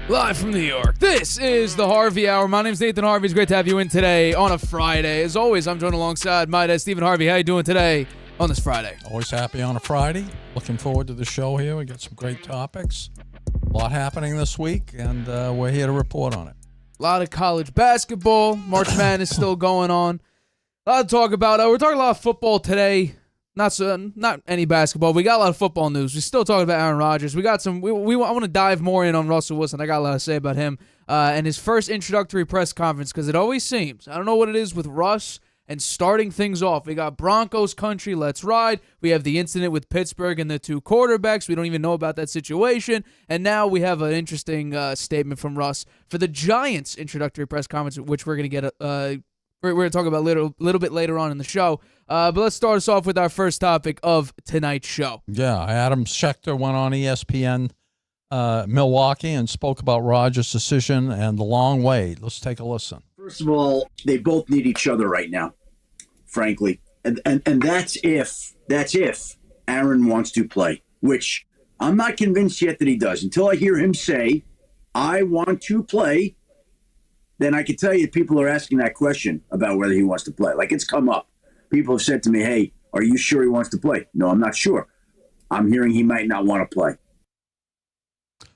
Live from New York, this is the Harvey Hour. My name's Nathan Harvey. It's great to have you in today on a Friday. As always, I'm joined alongside my dad, Stephen Harvey. How you doing today on this Friday? Always happy on a Friday. Looking forward to the show here. We got some great topics. A lot happening this week, and we're here to report on it. A lot of college basketball. March Madness still going on. A lot to talk about. We're talking a lot of football today. Not any basketball. We got a lot of football news. We're still talking about Aaron Rodgers. We got some. I want to dive more in on Russell Wilson. I got a lot to say about him and his first introductory press conference, because it always seems, I don't know what it is with Russ and starting things off. We got Broncos country, let's ride. We have the incident with Pittsburgh and the two quarterbacks. We don't even know about that situation. And now we have an interesting statement from Russ for the Giants introductory press conference, which we're going to get we're going to talk about a little bit later on in the show. But let's start us off with our first topic of tonight's show. Yeah, Adam Schefter went on ESPN Milwaukee and spoke about Rodgers' decision and the long wait. Let's take a listen. First of all, they both need each other right now, frankly. And that's if Aaron wants to play, which I'm not convinced yet that he does. Until I hear him say, I want to play, then I can tell you people are asking that question about whether he wants to play. Like, it's come up. People have said to me, hey, are you sure he wants to play? No, I'm not sure. I'm hearing he might not want to play.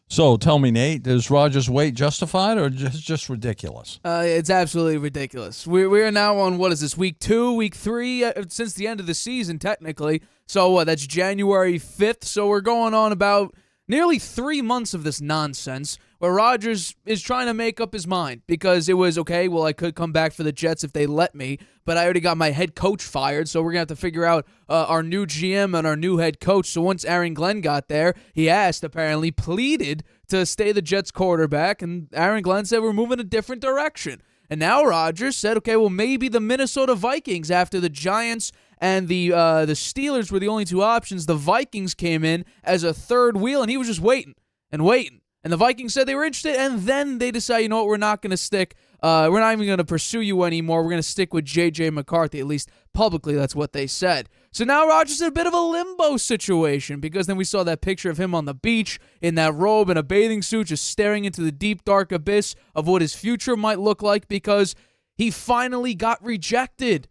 So tell me, Nate, is Rodgers' wait justified or just ridiculous? It's absolutely ridiculous. We're now on, what is this, week 2, week 3, since the end of the season, technically. So that's January 5th. So we're going on about nearly 3 months of this nonsense where Rodgers is trying to make up his mind, because it was, okay, well, I could come back for the Jets if they let me, but I already got my head coach fired, so we're going to have to figure out our new GM and our new head coach. So once Aaron Glenn got there, he apparently pleaded to stay the Jets quarterback, and Aaron Glenn said we're moving a different direction. And now Rodgers said, okay, well, maybe the Minnesota Vikings, after the Giants and the Steelers were the only two options, the Vikings came in as a third wheel, and he was just waiting and waiting. And the Vikings said they were interested, and then they decided, you know what, we're not going to stick. We're not even going to pursue you anymore. We're going to stick with J.J. McCarthy. At least publicly, that's what they said. So now Rodgers is in a bit of a limbo situation, because then we saw that picture of him on the beach in that robe and a bathing suit, just staring into the deep, dark abyss of what his future might look like, because he finally got rejected.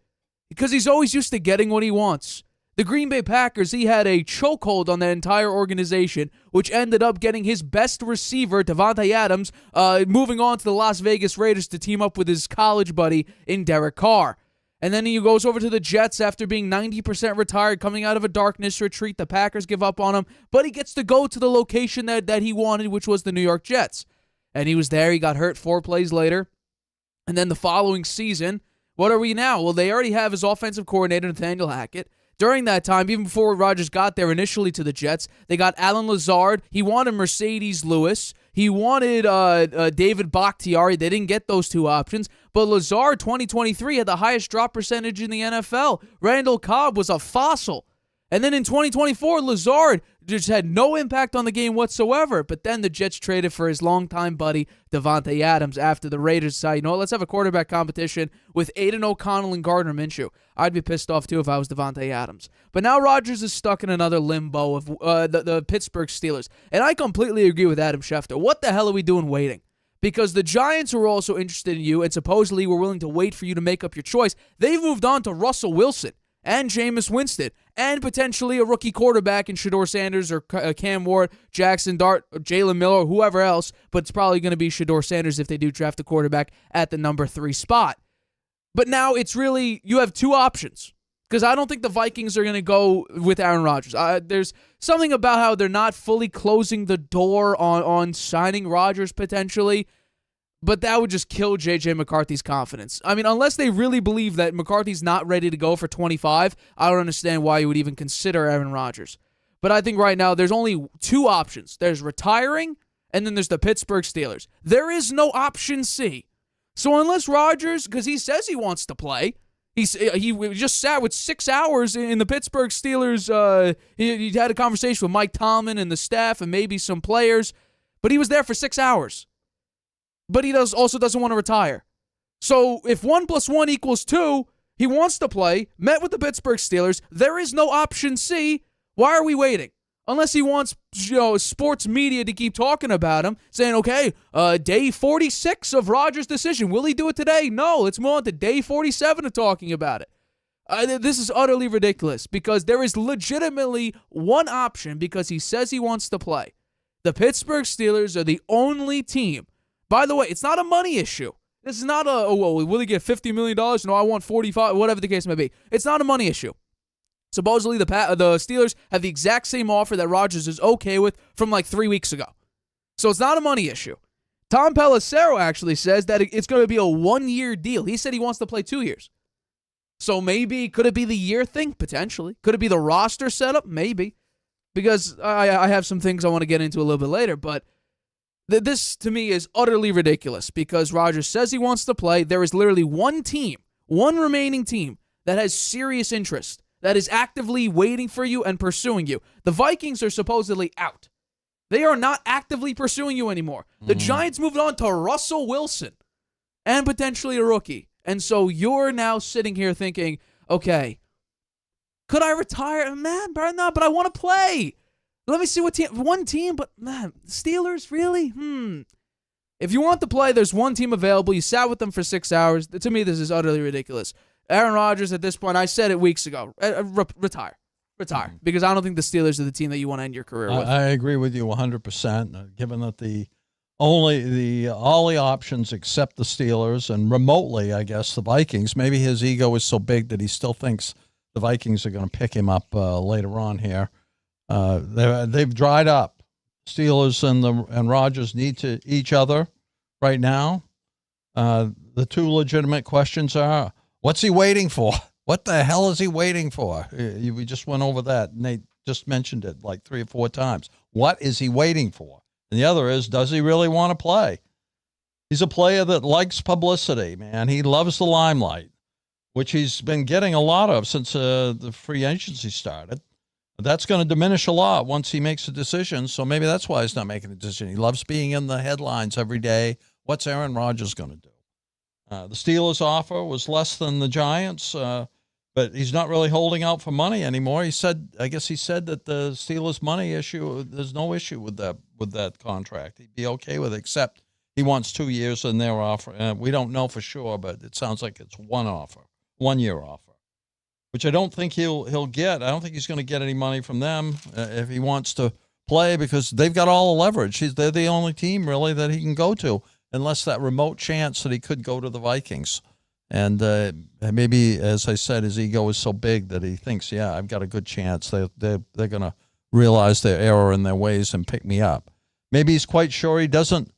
Because he's always used to getting what he wants. The Green Bay Packers, he had a chokehold on that entire organization, which ended up getting his best receiver, Davante Adams, moving on to the Las Vegas Raiders to team up with his college buddy in Derek Carr. And then he goes over to the Jets after being 90% retired, coming out of a darkness retreat. The Packers give up on him, but he gets to go to the location that he wanted, which was the New York Jets. And he was there. He got hurt 4 plays later. And then the following season, what are we now? Well, they already have his offensive coordinator, Nathaniel Hackett. During that time, even before Rodgers got there initially to the Jets, they got Alan Lazard. He wanted Mercedes Lewis. He wanted David Bakhtiari. They didn't get those two options. But Lazard, 2023, had the highest drop percentage in the NFL. Randall Cobb was a fossil. And then in 2024, Lazard just had no impact on the game whatsoever. But then the Jets traded for his longtime buddy, Davante Adams, after the Raiders decided, you know what, let's have a quarterback competition with Aiden O'Connell and Gardner Minshew. I'd be pissed off, too, if I was Davante Adams. But now Rodgers is stuck in another limbo of the Pittsburgh Steelers. And I completely agree with Adam Schefter. What the hell are we doing waiting? Because the Giants were also interested in you and supposedly were willing to wait for you to make up your choice. They've moved on to Russell Wilson and Jameis Winston, and potentially a rookie quarterback in Shedeur Sanders or Cam Ward, Jackson Dart, or Jalen Miller, or whoever else, but it's probably going to be Shedeur Sanders if they do draft a quarterback at the number 3 spot. But now it's really, you have 2 options, because I don't think the Vikings are going to go with Aaron Rodgers. There's something about how they're not fully closing the door on signing Rodgers potentially, but that would just kill J.J. McCarthy's confidence. I mean, unless they really believe that McCarthy's not ready to go for 25, I don't understand why you would even consider Aaron Rodgers. But I think right now there's only 2 options. There's retiring, and then there's the Pittsburgh Steelers. There is no option C. So unless Rodgers, because he says he wants to play, he just sat with 6 hours in the Pittsburgh Steelers. He had a conversation with Mike Tomlin and the staff and maybe some players, but he was there for 6 hours. But he also doesn't want to retire. So if 1 + 1 = 2, he wants to play, met with the Pittsburgh Steelers. There is no option C. Why are we waiting? Unless he wants, sports media to keep talking about him, saying, okay, day 46 of Rodgers' decision. Will he do it today? No. Let's move on to day 47 of talking about it. This is utterly ridiculous because there is legitimately one option because he says he wants to play. The Pittsburgh Steelers are the only team. By the way, it's not a money issue. This is not will he get $50 million? No, I want 45, whatever the case may be. It's not a money issue. Supposedly, the Steelers have the exact same offer that Rodgers is okay with from like 3 weeks ago. So it's not a money issue. Tom Pelissero actually says that it's going to be a 1-year deal. He said he wants to play 2 years. So maybe, could it be the year thing? Potentially. Could it be the roster setup? Maybe. Because I have some things I want to get into a little bit later, but this to me is utterly ridiculous because Rodgers says he wants to play. There is literally one remaining team that has serious interest, that is actively waiting for you and pursuing you. The Vikings are supposedly out. They are not actively pursuing you anymore. The Giants moved on to Russell Wilson and potentially a rookie. And so you're now sitting here thinking, okay, could I retire? Man, no, but I want to play. Let me see what team. One team, but man, Steelers, really? If you want to play, there's one team available. You sat with them for 6 hours. To me, this is utterly ridiculous. Aaron Rodgers, at this point, I said it weeks ago, retire. Because I don't think the Steelers are the team that you want to end your career with. I agree with you 100%, given that all the options except the Steelers and remotely, I guess, the Vikings. Maybe his ego is so big that he still thinks the Vikings are going to pick him up later on here. They've dried up. Steelers and Rodgers need to each other right now. The two legitimate questions are, what's he waiting for? What the hell is he waiting for? We just went over that. Nate just mentioned it like 3 or 4 times. What is he waiting for? And the other is, does he really want to play? He's a player that likes publicity, man. He loves the limelight, which he's been getting a lot of since the free agency started. That's going to diminish a lot once he makes a decision, so maybe that's why he's not making a decision. He loves being in the headlines every day. What's Aaron Rodgers going to do? The Steelers' offer was less than the Giants', but he's not really holding out for money anymore. I guess he said that the Steelers' money issue, there's no issue with that contract. He'd be okay with it, except he wants 2 years in their offer. We don't know for sure, but it sounds like it's 1-year offer, which I don't think he'll get. I don't think he's going to get any money from them if he wants to play because they've got all the leverage. They're the only team really that he can go to, unless that remote chance that he could go to the Vikings. And maybe, as I said, his ego is so big that he thinks, yeah, I've got a good chance. They're going to realize their error in their ways and pick me up. Maybe he's quite sure he doesn't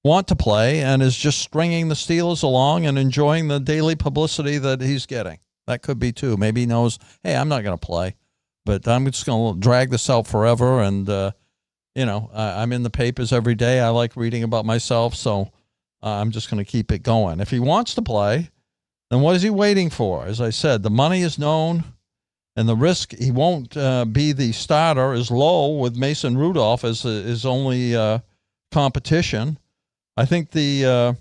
want to play and is just stringing the Steelers along and enjoying the daily publicity that he's getting. That could be too. Maybe he knows, hey, I'm not going to play, but I'm just going to drag this out forever. And, I'm in the papers every day. I like reading about myself, so I'm just going to keep it going. If he wants to play, then what is he waiting for? As I said, the money is known, and the risk he won't be the starter is low with Mason Rudolph as his only competition. I think the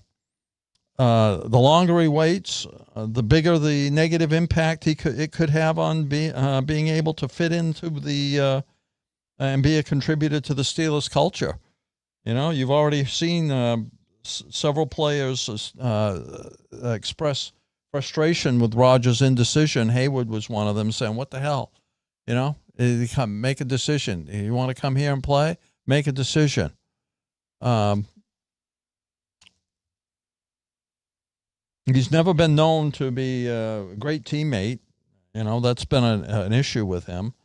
longer he waits, the bigger the negative impact it could have on being able to fit into and be a contributor to the Steelers culture. You've already seen several players express frustration with Rodgers' indecision. Hayward was one of them, saying, what the hell? Make a decision. You want to come here and play? Make a decision. He's never been known to be a great teammate. That's been an issue with him.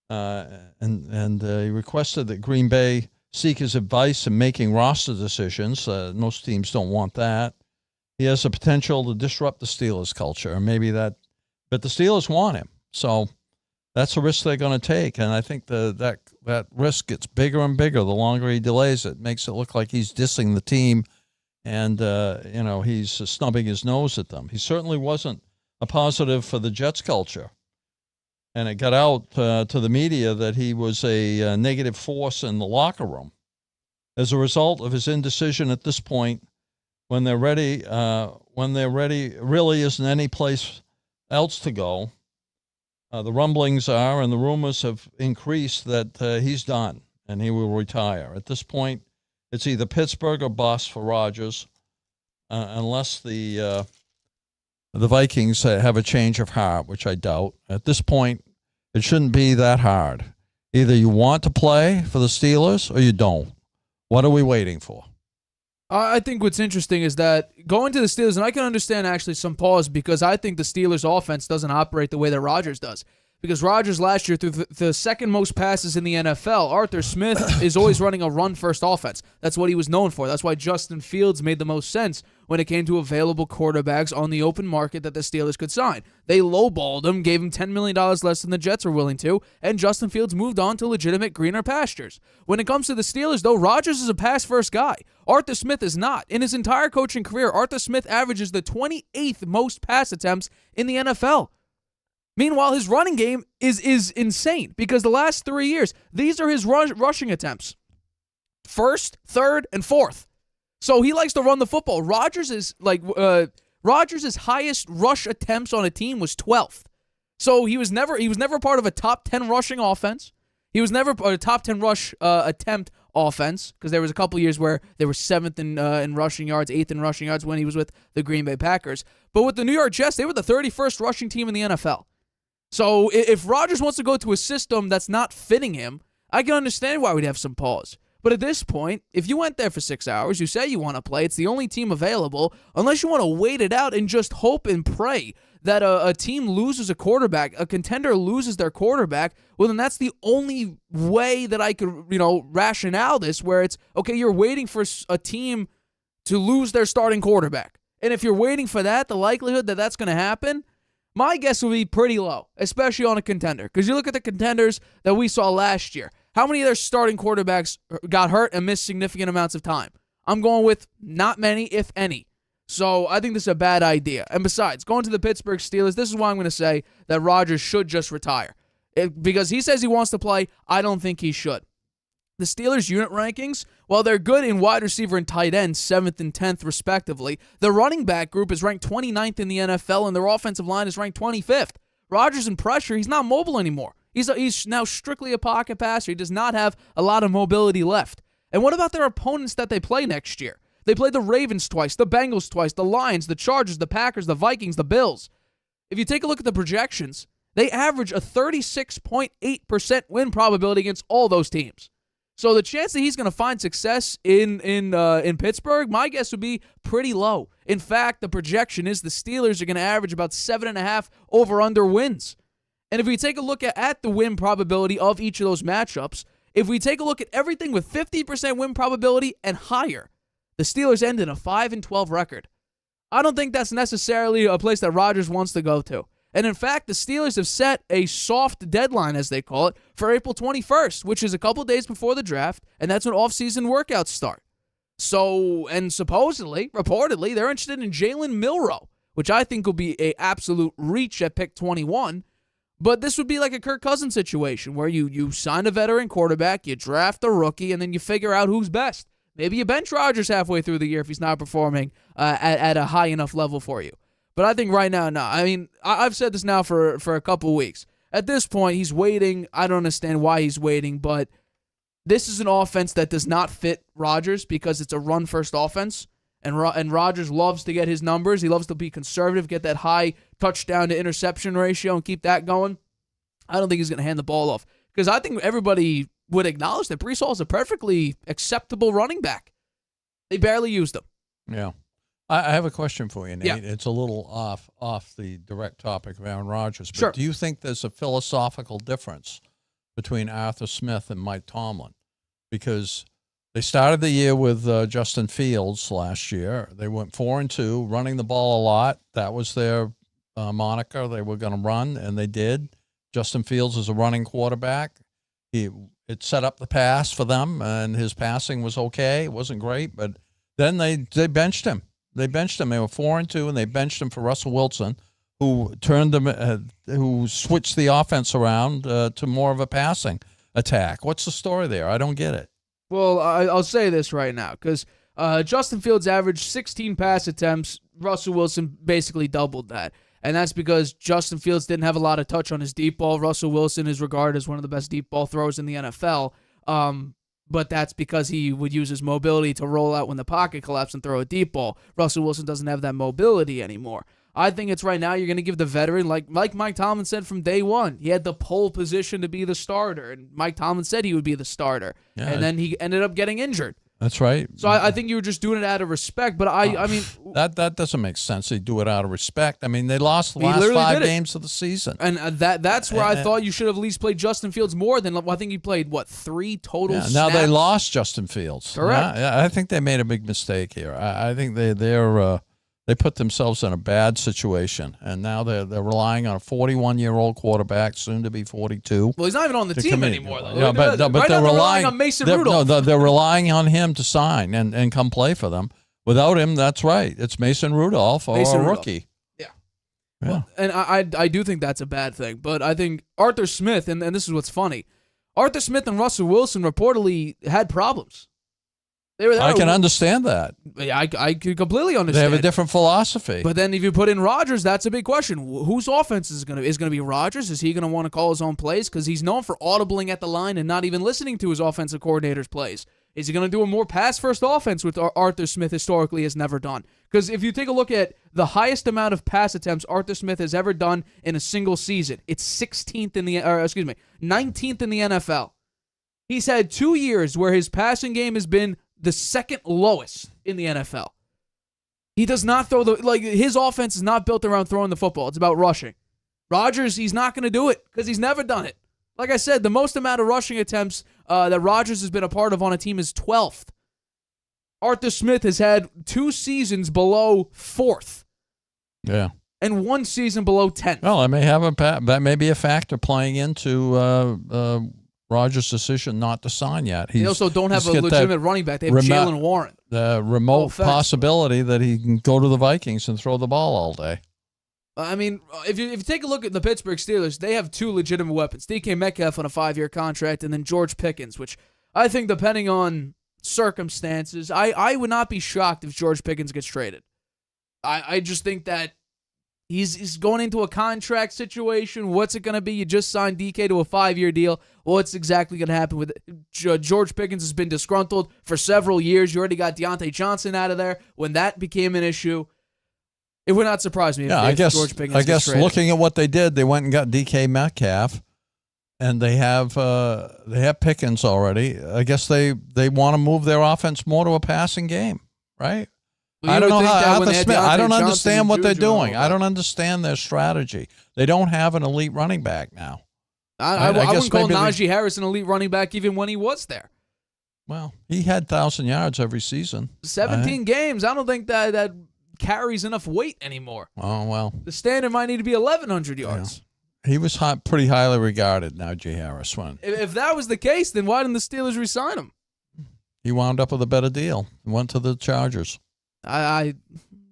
And he requested that Green Bay seek his advice in making roster decisions. Most teams don't want that. He has the potential to disrupt the Steelers culture, and but the Steelers want him. So that's a risk they're going to take. And I think that risk gets bigger and bigger the longer he delays it. Makes it look like he's dissing the team and, he's snubbing his nose at them. He certainly wasn't a positive for the Jets culture. And it got out to the media that he was a negative force in the locker room. As a result of his indecision at this point, when they're ready, really isn't any place else to go. The rumblings are, and the rumors have increased, that he's done and he will retire. At this point, it's either Pittsburgh or bust for Rodgers, unless the Vikings have a change of heart, which I doubt. At this point, it shouldn't be that hard. Either you want to play for the Steelers or you don't. What are we waiting for? I think what's interesting is that going to the Steelers, and I can understand actually some pause because I think the Steelers' offense doesn't operate the way that Rodgers does. Because Rodgers last year threw the second most passes in the NFL. Arthur Smith is always running a run-first offense. That's what he was known for. That's why Justin Fields made the most sense when it came to available quarterbacks on the open market that the Steelers could sign. They lowballed him, gave him $10 million less than the Jets were willing to, and Justin Fields moved on to legitimate greener pastures. When it comes to the Steelers, though, Rodgers is a pass-first guy. Arthur Smith is not. In his entire coaching career, Arthur Smith averages the 28th most pass attempts in the NFL. Meanwhile, his running game is insane because the last 3 years, these are his rushing attempts. First, third, and fourth. So he likes to run the football. Rodgers' highest rush attempts on a team was 12th. So he was never part of a top 10 rushing offense. He was never a top 10 rush attempt offense because there was a couple years where they were 7th in rushing yards, 8th in rushing yards when he was with the Green Bay Packers. But with the New York Jets, they were the 31st rushing team in the NFL. So if Rodgers wants to go to a system that's not fitting him, I can understand why we'd have some pause. But at this point, if you went there for 6 hours, you say you want to play, it's the only team available, unless you want to wait it out and just hope and pray that a team loses a quarterback, a contender loses their quarterback, well, then that's the only way that I could, rationale this, where it's, okay, you're waiting for a team to lose their starting quarterback. And if you're waiting for that, the likelihood that that's going to happen, my guess would be pretty low, especially on a contender. Because you look at the contenders that we saw last year. How many of their starting quarterbacks got hurt and missed significant amounts of time? I'm going with not many, if any. So I think this is a bad idea. And besides, going to the Pittsburgh Steelers, this is why I'm going to say that Rodgers should just retire. Because he says he wants to play, I don't think he should. The Steelers' unit rankings, while they're good in wide receiver and tight end, 7th and 10th respectively, the running back group is ranked 29th in the NFL, and their offensive line is ranked 25th. Rodgers in pressure, he's not mobile anymore. He's now strictly a pocket passer. He does not have a lot of mobility left. And what about their opponents that they play next year? They play the Ravens twice, the Bengals twice, the Lions, the Chargers, the Packers, the Vikings, the Bills. If you take a look at the projections, they average a 36.8% win probability against all those teams. So the chance that he's going to find success in Pittsburgh, my guess would be pretty low. In fact, the projection is the Steelers are going to average about 7.5 over-under wins. And if we take a look at the win probability of each of those matchups, if we take a look at everything with 50% win probability and higher, the Steelers end in a 5-12 record. I don't think that's necessarily a place that Rodgers wants to go to. And in fact, the Steelers have set a soft deadline, as they call it, for April 21st, which is a couple days before the draft, and that's when off-season workouts start. So, and reportedly, they're interested in Jalen Milroe, which I think will be an absolute reach at pick 21. But this would be like a Kirk Cousins situation where you sign a veteran quarterback, you draft a rookie, and then you figure out who's best. Maybe you bench Rodgers halfway through the year if he's not performing at a high enough level for you. But I think right now, no. I mean, I've said this now for a couple weeks. At this point, he's waiting. I don't understand why he's waiting, but this is an offense that does not fit Rodgers because it's a run-first offense, and Rodgers loves to get his numbers. He loves to be conservative, get that high touchdown-to-interception ratio, and keep that going. I don't think he's going to hand the ball off because I think everybody would acknowledge that Breece Hall is a perfectly acceptable running back. They barely used him. Yeah. I have a question for you, Nate. Yeah. It's a little off the direct topic of Aaron Rodgers, but Sure. Do you think there's a philosophical difference between Arthur Smith and Mike Tomlin? Because they started the year with Justin Fields last year. They went 4-2, running the ball a lot. That was their moniker. They were going to run, and they did. Justin Fields is a running quarterback. It set up the pass for them, and his passing was okay. It wasn't great, but then they benched him. They benched him. They were 4-2, and they benched him for Russell Wilson, who who switched the offense around to more of a passing attack. What's the story there? I don't get it. Well, I'll say this right now because Justin Fields averaged 16 pass attempts. Russell Wilson basically doubled that. And that's because Justin Fields didn't have a lot of touch on his deep ball. Russell Wilson is regarded as one of the best deep ball throwers in the NFL. But that's because he would use his mobility to roll out when the pocket collapsed and throw a deep ball. Russell Wilson doesn't have that mobility anymore. I think it's right now you're going to give the veteran, like Mike Tomlin said from day one, he had the pole position to be the starter, and Mike Tomlin said he would be the starter, and then he ended up getting injured. That's right. So I think you were just doing it out of respect, but I mean... That doesn't make sense. They do it out of respect. I mean, they lost the last 5 games of the season. And that's where I thought you should have at least played Justin Fields more than... I think he played, 3 total snaps? Now they lost Justin Fields. Correct. I think they made a big mistake here. I think they put themselves in a bad situation, and now they're relying on a 41-year-old quarterback, soon to be 42. Well, he's not even on the team anymore, though. Yeah, but they're relying on Mason Rudolph. No, they're relying on him to sign and come play for them. Without him, that's right. It's Mason Rudolph or a rookie. Yeah. Well, and I do think that's a bad thing, but I think Arthur Smith, and this is what's funny, Arthur Smith and Russell Wilson reportedly had problems. I can understand that. I can completely understand. They have a different philosophy. But then if you put in Rodgers, that's a big question. Whose offense is going to be Rodgers? Is he going to want to call his own plays? Because he's known for audibling at the line and not even listening to his offensive coordinator's plays. Is he going to do a more pass-first offense, which Arthur Smith historically has never done? Because if you take a look at the highest amount of pass attempts Arthur Smith has ever done in a single season, it's 19th in the NFL. He's had 2 years where his passing game has been the second lowest in the NFL. He does not throw his offense is not built around throwing the football. It's about rushing. Rodgers, he's not going to do it because he's never done it. Like I said, the most amount of rushing attempts that Rodgers has been a part of on a team is 12th. Arthur Smith has had 2 seasons below 4th. Yeah. And 1 season below 10th. Well, that may be a factor playing into Rodgers' decision not to sign yet. They also don't have a legitimate running back. They have Jalen Warren. The remote possibility that he can go to the Vikings and throw the ball all day. I mean, if you take a look at the Pittsburgh Steelers, they have 2 legitimate weapons. DK Metcalf on a 5-year contract, and then George Pickens, which I think, depending on circumstances, I would not be shocked if George Pickens gets traded. I just think that he's going into a contract situation. What's it going to be? You just signed DK to a 5-year deal. What's exactly going to happen with it? George Pickens has been disgruntled for several years. You already got Deontay Johnson out of there. When that became an issue, it would not surprise me if George Pickens gets traded. Looking at what they did, they went and got DK Metcalf, and they have Pickens already. I guess they want to move their offense more to a passing game, right? I don't know how Arthur Smith. I don't understand what they're doing. I don't understand their strategy. They don't have an elite running back now. I wouldn't call Najee Harris an elite running back even when he was there. Well, he had 1,000 yards every season. 17 games. I don't think that carries enough weight anymore. Oh, well. The standard might need to be 1,100 yards. Yeah. He was pretty highly regarded, Najee Harris. If that was the case, then why didn't the Steelers re-sign him? He wound up with a better deal. He went to the Chargers.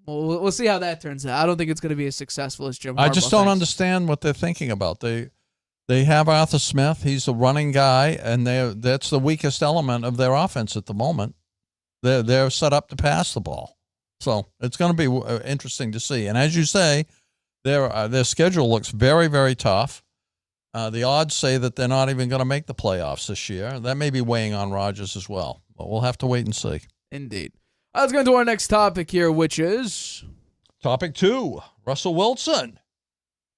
We'll see how that turns out. I don't think it's going to be as successful as Jim Harbaugh I just don't understand what they're thinking about. They have Arthur Smith. He's the running guy, and that's the weakest element of their offense at the moment. They're set up to pass the ball. So it's going to be interesting to see. And as you say, their schedule looks very, very tough. The odds say that they're not even going to make the playoffs this year. That may be weighing on Rodgers as well. But we'll have to wait and see. Indeed. Let's go into our next topic here, which is... Topic 2, Russell Wilson.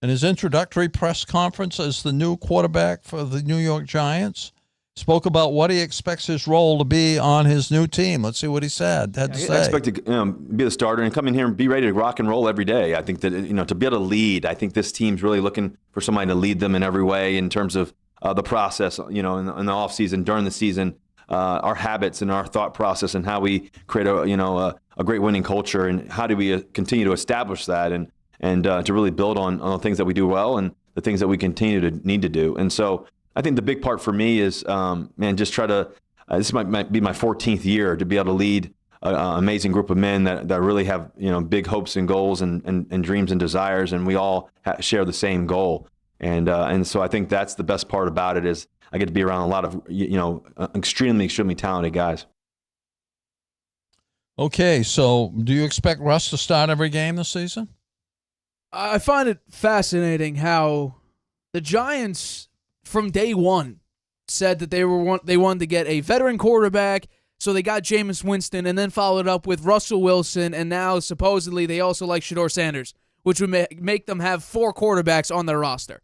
In his introductory press conference as the new quarterback for the New York Giants, spoke about what he expects his role to be on his new team. Let's see what he said. I expect to be the starter and come in here and be ready to rock and roll every day. I think that, to be able to lead, I think this team's really looking for somebody to lead them in every way in terms of the process, in the offseason, during the season. Our habits and our thought process and how we create a great winning culture, and how do we continue to establish that and to really build on the things that we do well and the things that we continue to need to do. And so I think the big part for me is, just try to, this might be my 14th year to be able to lead an amazing group of men that really have, big hopes and goals and dreams and desires, and we all share the same goal. And so I think that's the best part about it is I get to be around a lot of, extremely, extremely talented guys. Okay, so do you expect Russ to start every game this season? I find it fascinating how the Giants, from day one, said that they wanted to get a veteran quarterback, so they got Jameis Winston and then followed up with Russell Wilson, and now supposedly they also like Shedeur Sanders, which would make them have 4 quarterbacks on their roster.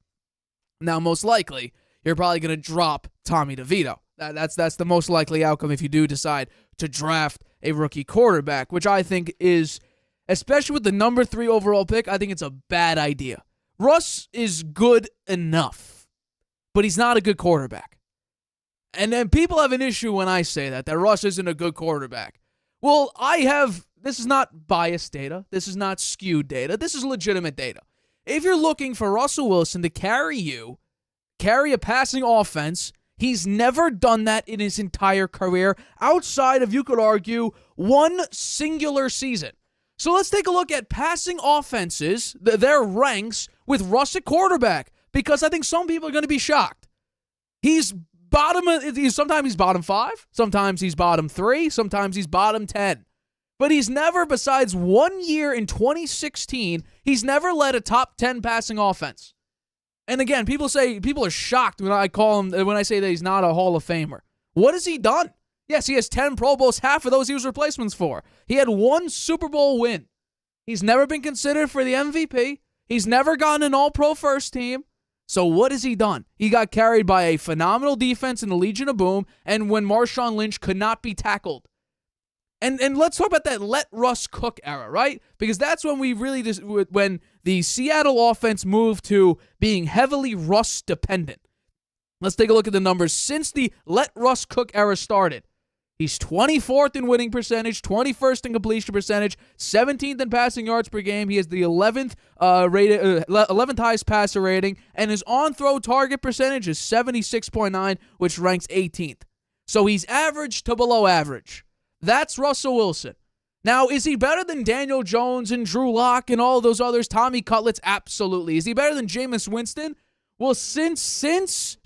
Now, most likely, you're probably going to drop Tommy DeVito. That's the most likely outcome if you do decide to draft a rookie quarterback, which I think is, especially with the number 3 overall pick, I think it's a bad idea. Russ is good enough, but he's not a good quarterback. And then people have an issue when I say that Russ isn't a good quarterback. Well, this is not biased data. This is not skewed data. This is legitimate data. If you're looking for Russell Wilson to carry a passing offense, he's never done that in his entire career outside of, you could argue, one singular season. So let's take a look at passing offenses, their ranks with Russ at quarterback, because I think some people are going to be shocked. Sometimes he's bottom 5, sometimes he's bottom 3, sometimes he's bottom 10. But he's never, besides 1 year in 2016, he's never led a top 10 passing offense. And again, people are shocked when I say that he's not a Hall of Famer. What has he done? Yes, he has 10 Pro Bowls, half of those he was replacements for. He had 1 Super Bowl win. He's never been considered for the MVP. He's never gotten an All-Pro first team. So what has he done? He got carried by a phenomenal defense in the Legion of Boom, and when Marshawn Lynch could not be tackled. And let's talk about that let Russ cook era, right? Because that's when when the Seattle offense moved to being heavily Russ dependent. Let's take a look at the numbers since the let Russ cook era started. He's 24th in winning percentage, 21st in completion percentage, 17th in passing yards per game. He has the 11th highest passer rating, and his on-throw target percentage is 76.9, which ranks 18th. So he's average to below average. That's Russell Wilson. Now, is he better than Daniel Jones and Drew Lock and all those others? Tommy Cutlets? Absolutely. Is he better than Jameis Winston? Well, since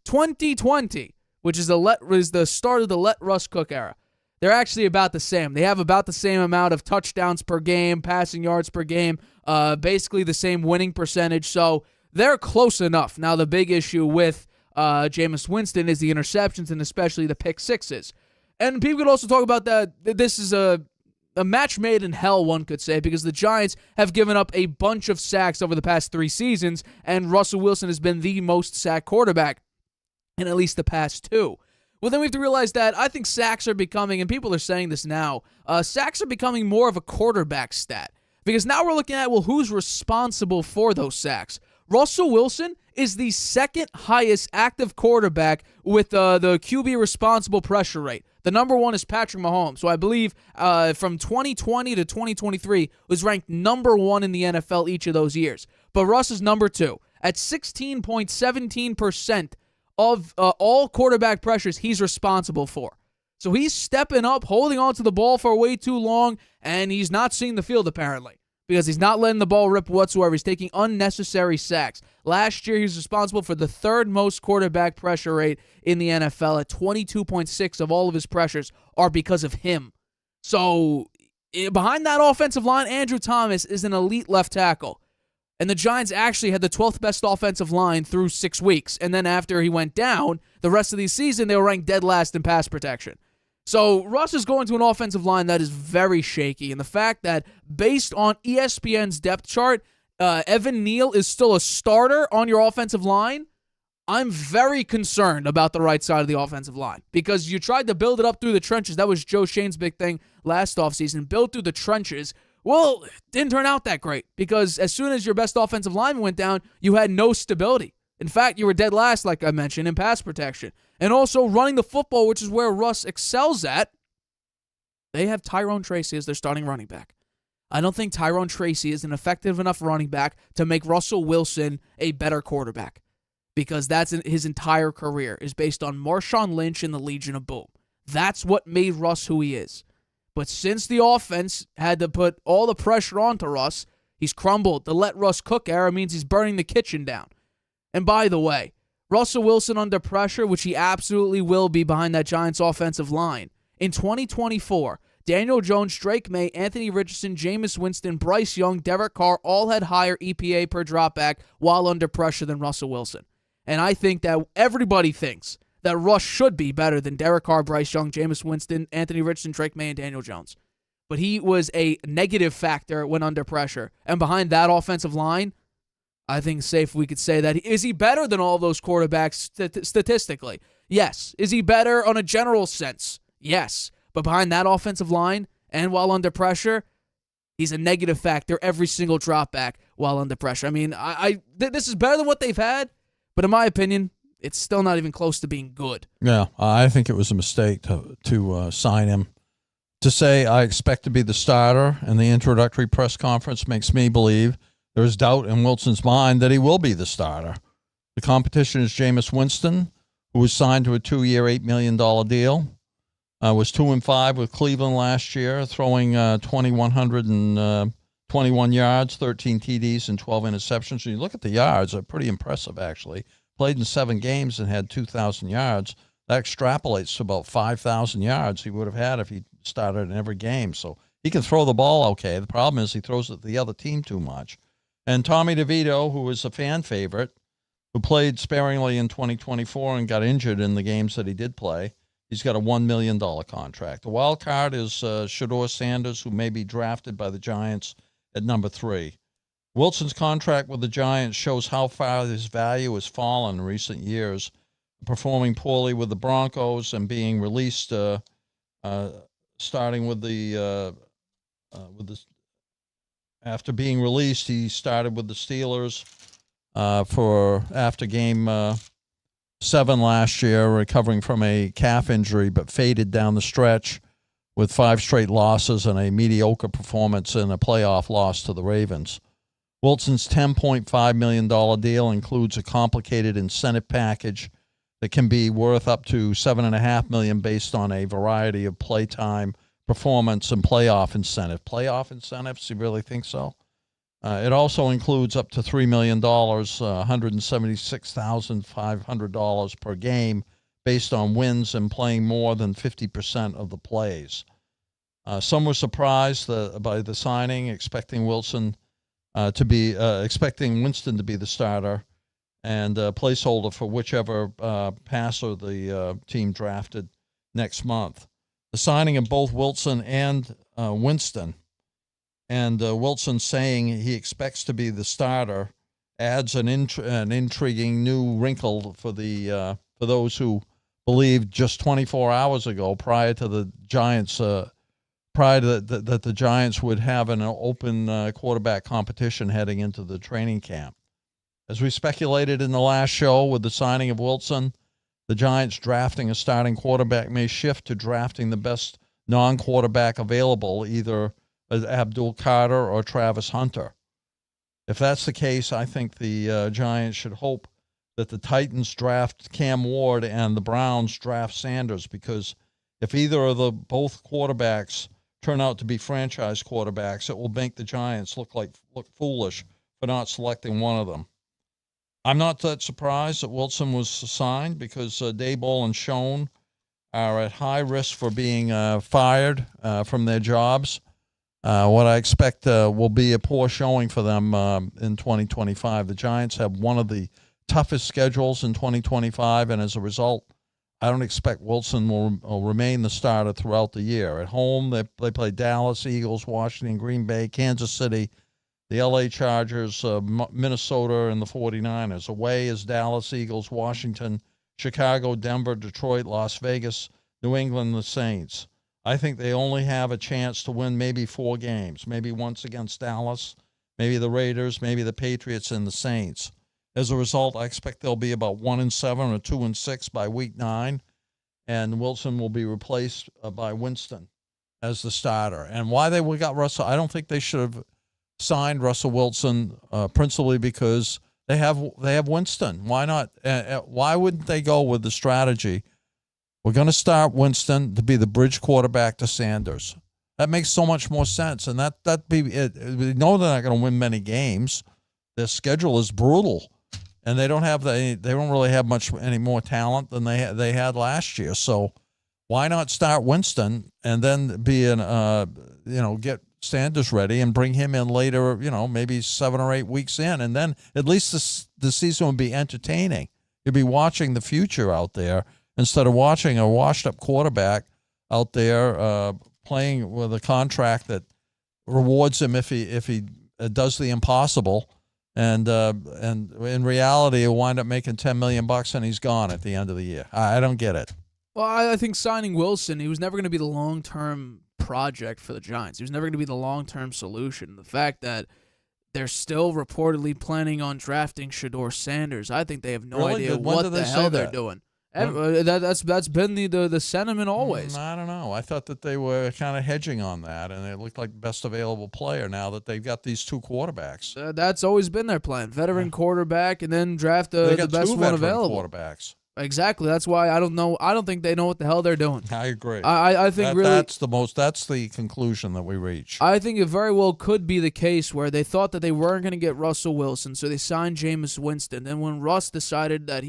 2020, which is the start of the let Russ cook era, they're actually about the same. They have about the same amount of touchdowns per game, passing yards per game, basically the same winning percentage. So they're close enough. Now, the big issue with Jameis Winston is the interceptions and especially the pick sixes. And people could also talk about that. This is a match made in hell, one could say, because the Giants have given up a bunch of sacks over the past 3 seasons, and Russell Wilson has been the most sacked quarterback in at least the past 2. Well, then we have to realize that I think sacks are becoming, and people are saying this now, sacks are becoming more of a quarterback stat. Because now we're looking at, well, who's responsible for those sacks? Russell Wilson is the second highest active quarterback with the QB responsible pressure rate. The number 1 is Patrick Mahomes, who I believe from 2020 to 2023 was ranked number 1 in the NFL each of those years. But Russ is number 2 at 16.17% of all quarterback pressures he's responsible for. So he's stepping up, holding on to the ball for way too long, and he's not seeing the field apparently because he's not letting the ball rip whatsoever. He's taking unnecessary sacks. Last year, he was responsible for the 3rd most quarterback pressure rate in the NFL at 22.6 of all of his pressures are because of him. So behind that offensive line, Andrew Thomas is an elite left tackle. And the Giants actually had the 12th best offensive line through 6 weeks. And then after he went down, the rest of the season, they were ranked dead last in pass protection. So Russ is going to an offensive line that is very shaky. And the fact that based on ESPN's depth chart, Evan Neal is still a starter on your offensive line, I'm very concerned about the right side of the offensive line because you tried to build it up through the trenches. That was Joe Shane's big thing last offseason, build through the trenches. Well, it didn't turn out that great because as soon as your best offensive lineman went down, you had no stability. In fact, you were dead last, like I mentioned, in pass protection. And also running the football, which is where Russ excels at. They have Tyrone Tracy as their starting running back. I don't think Tyrone Tracy is an effective enough running back to make Russell Wilson a better quarterback because that's his entire career is based on Marshawn Lynch and the Legion of Boom. That's what made Russ who he is. But since the offense had to put all the pressure onto Russ, he's crumbled. The let Russ cook era means he's burning the kitchen down. And by the way, Russell Wilson under pressure, which he absolutely will be behind that Giants offensive line, in 2024, Daniel Jones, Drake May, Anthony Richardson, Jameis Winston, Bryce Young, Derek Carr all had higher EPA per dropback while under pressure than Russell Wilson. And I think that everybody thinks that Russ should be better than Derek Carr, Bryce Young, Jameis Winston, Anthony Richardson, Drake May, and Daniel Jones. But he was a negative factor when under pressure. And behind that offensive line, I think safe we could say that. Is he better than all those quarterbacks statistically? Yes. Is he better on a general sense? Yes. But behind that offensive line and while under pressure, he's a negative factor every single drop back while under pressure. I mean, this is better than what they've had, but in my opinion, it's still not even close to being good. Yeah, I think it was a mistake to sign him. To say I expect to be the starter in the introductory press conference makes me believe there is doubt in Wilson's mind that he will be the starter. The competition is Jameis Winston, who was signed to a 2-year, $8 million deal. Was 2-5 with Cleveland last year, throwing 2,121 yards, 13 TDs, and 12 interceptions. When you look at the yards, they're pretty impressive, actually. Played in 7 games and had 2,000 yards. That extrapolates to about 5,000 yards he would have had if he started in every game. So he can throw the ball okay. The problem is he throws it to the other team too much. And Tommy DeVito, who was a fan favorite, who played sparingly in 2024 and got injured in the games that he did play, he's got a $1 million contract. The wild card is Shedeur Sanders, who may be drafted by the Giants at number 3. Wilson's contract with the Giants shows how far his value has fallen in recent years, performing poorly with the Broncos and being released, starting with the after being released, he started with the Steelers for after game 7 last year, recovering from a calf injury, but faded down the stretch with 5 straight losses and a mediocre performance in a playoff loss to the Ravens. Wilson's $10.5 million deal includes a complicated incentive package that can be worth up to $7.5 million based on a variety of playtime, performance, and playoff incentive. Playoff incentives? You really think so? It also includes up to $3 million, $176,500 per game, based on wins and playing more than 50% of the plays. Some were surprised by the signing, expecting Winston to be the starter and placeholder for whichever passer the team drafted next month. The signing of both Wilson and Winston, and Wilson saying he expects to be the starter, adds an intriguing new wrinkle for those who believed just 24 hours ago, prior to the Giants, that the Giants would have an open quarterback competition heading into the training camp. As we speculated in the last show, with the signing of Wilson, the Giants drafting a starting quarterback may shift to drafting the best non-quarterback available, either Abdul Carter or Travis Hunter. If that's the case, I think the Giants should hope that the Titans draft Cam Ward and the Browns draft Sanders, because if either of both quarterbacks turn out to be franchise quarterbacks, it will make the Giants look foolish for not selecting one of them. I'm not that surprised that Wilson was signed, because Daboll and Schoen are at high risk for being fired from their jobs. What I expect will be a poor showing for them in 2025. The Giants have one of the toughest schedules in 2025, and as a result, I don't expect Wilson will remain the starter throughout the year. At home, they play Dallas, Eagles, Washington, Green Bay, Kansas City, the LA Chargers, Minnesota, and the 49ers. Away is Dallas, Eagles, Washington, Chicago, Denver, Detroit, Las Vegas, New England, the Saints. I think they only have a chance to win maybe 4 games, maybe once against Dallas, maybe the Raiders, maybe the Patriots, and the Saints. As a result, I expect they'll be about 1-7 or 2-6 by week 9, and Wilson will be replaced by Winston as the starter. And why they got Russell, I don't think they should have signed Russell Wilson, principally because they have Winston. Why not? Why wouldn't they go with the strategy? We're going to start Winston to be the bridge quarterback to Sanders. That makes so much more sense, and that be it. We know they're not going to win many games. Their schedule is brutal, and they don't really have much any more talent than they had last year. So Why not start Winston and then get Sanders ready and bring him in later, maybe 7 or 8 weeks in, and then at least the season would be entertaining. You'd be watching the future out there instead of watching a washed-up quarterback out there playing with a contract that rewards him if he does the impossible, and in reality he'll wind up making $10 million and he's gone at the end of the year. I don't get it. Well, I think signing Wilson, he was never going to be the long-term project for the Giants. He was never going to be the long-term solution. The fact that they're still reportedly planning on drafting Shedeur Sanders, I think they have no idea what the hell they're doing. That's been the sentiment always. I don't know. I thought that they were kind of hedging on that, and it looked like the best available player now that they've got these 2 quarterbacks. That's always been their plan. Veteran quarterback, and then draft the best one available. Quarterbacks. Exactly. That's why I don't know. I don't think they know what the hell they're doing. I agree. I think that's the conclusion that we reach. I think it very well could be the case where they thought that they weren't going to get Russell Wilson, so they signed Jameis Winston. Then when Russ decided that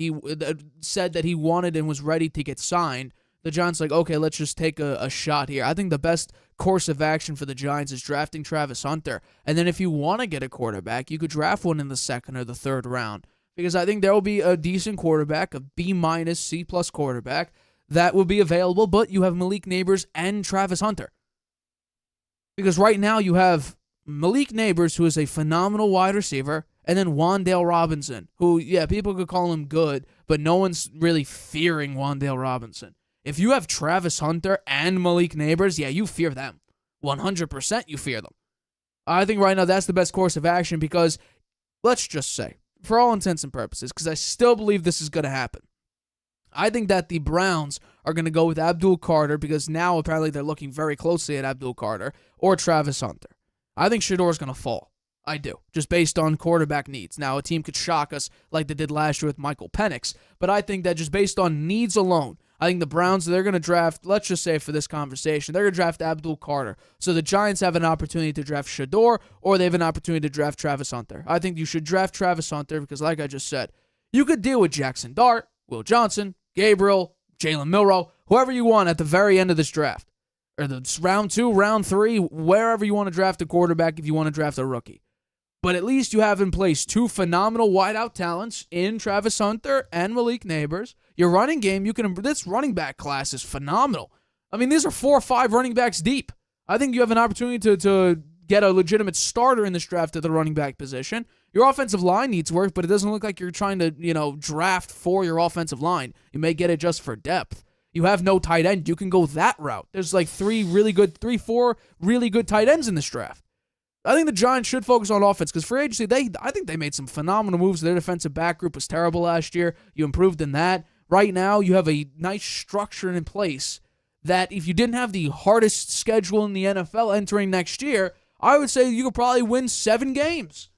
said that he wanted and was ready to get signed, the Giants like, okay, let's just take a shot here. I think the best course of action for the Giants is drafting Travis Hunter, and then if you want to get a quarterback, you could draft one in the 2nd or the 3rd round. Because I think there will be a decent quarterback, a B-, C+ quarterback, that will be available, but you have Malik Neighbors and Travis Hunter. Because right now you have Malik Neighbors, who is a phenomenal wide receiver, and then Wan'Dale Robinson, who, people could call him good, but no one's really fearing Wan'Dale Robinson. If you have Travis Hunter and Malik Neighbors, you fear them. 100% you fear them. I think right now that's the best course of action because, let's just say, for all intents and purposes, because I still believe this is going to happen. I think that the Browns are going to go with Abdul Carter because now apparently they're looking very closely at Abdul Carter or Travis Hunter. I think Shedeur is going to fall. I do, just based on quarterback needs. Now, a team could shock us like they did last year with Michael Penix, but I think that just based on needs alone, I think the Browns, they're going to draft, let's just say for this conversation, they're going to draft Abdul Carter. So the Giants have an opportunity to draft Shedeur, or they have an opportunity to draft Travis Hunter. I think you should draft Travis Hunter because, like I just said, you could deal with Jackson Dart, Will Johnson, Gabriel, Jalen Milroe, whoever you want at the very end of this draft. Or the round 2, round 3, wherever you want to draft a quarterback if you want to draft a rookie. But at least you have in place 2 phenomenal wideout talents in Travis Hunter and Malik Neighbors. Your running game, this running back class is phenomenal. I mean, these are 4 or 5 running backs deep. I think you have an opportunity to get a legitimate starter in this draft at the running back position. Your offensive line needs work, but it doesn't look like you're trying to, draft for your offensive line. You may get it just for depth. You have no tight end. You can go that route. There's like 4 really good tight ends in this draft. I think the Giants should focus on offense because free agency, I think they made some phenomenal moves. Their defensive back group was terrible last year. You improved in that. Right now, you have a nice structure in place that if you didn't have the hardest schedule in the NFL entering next year, I would say you could probably win 7 games.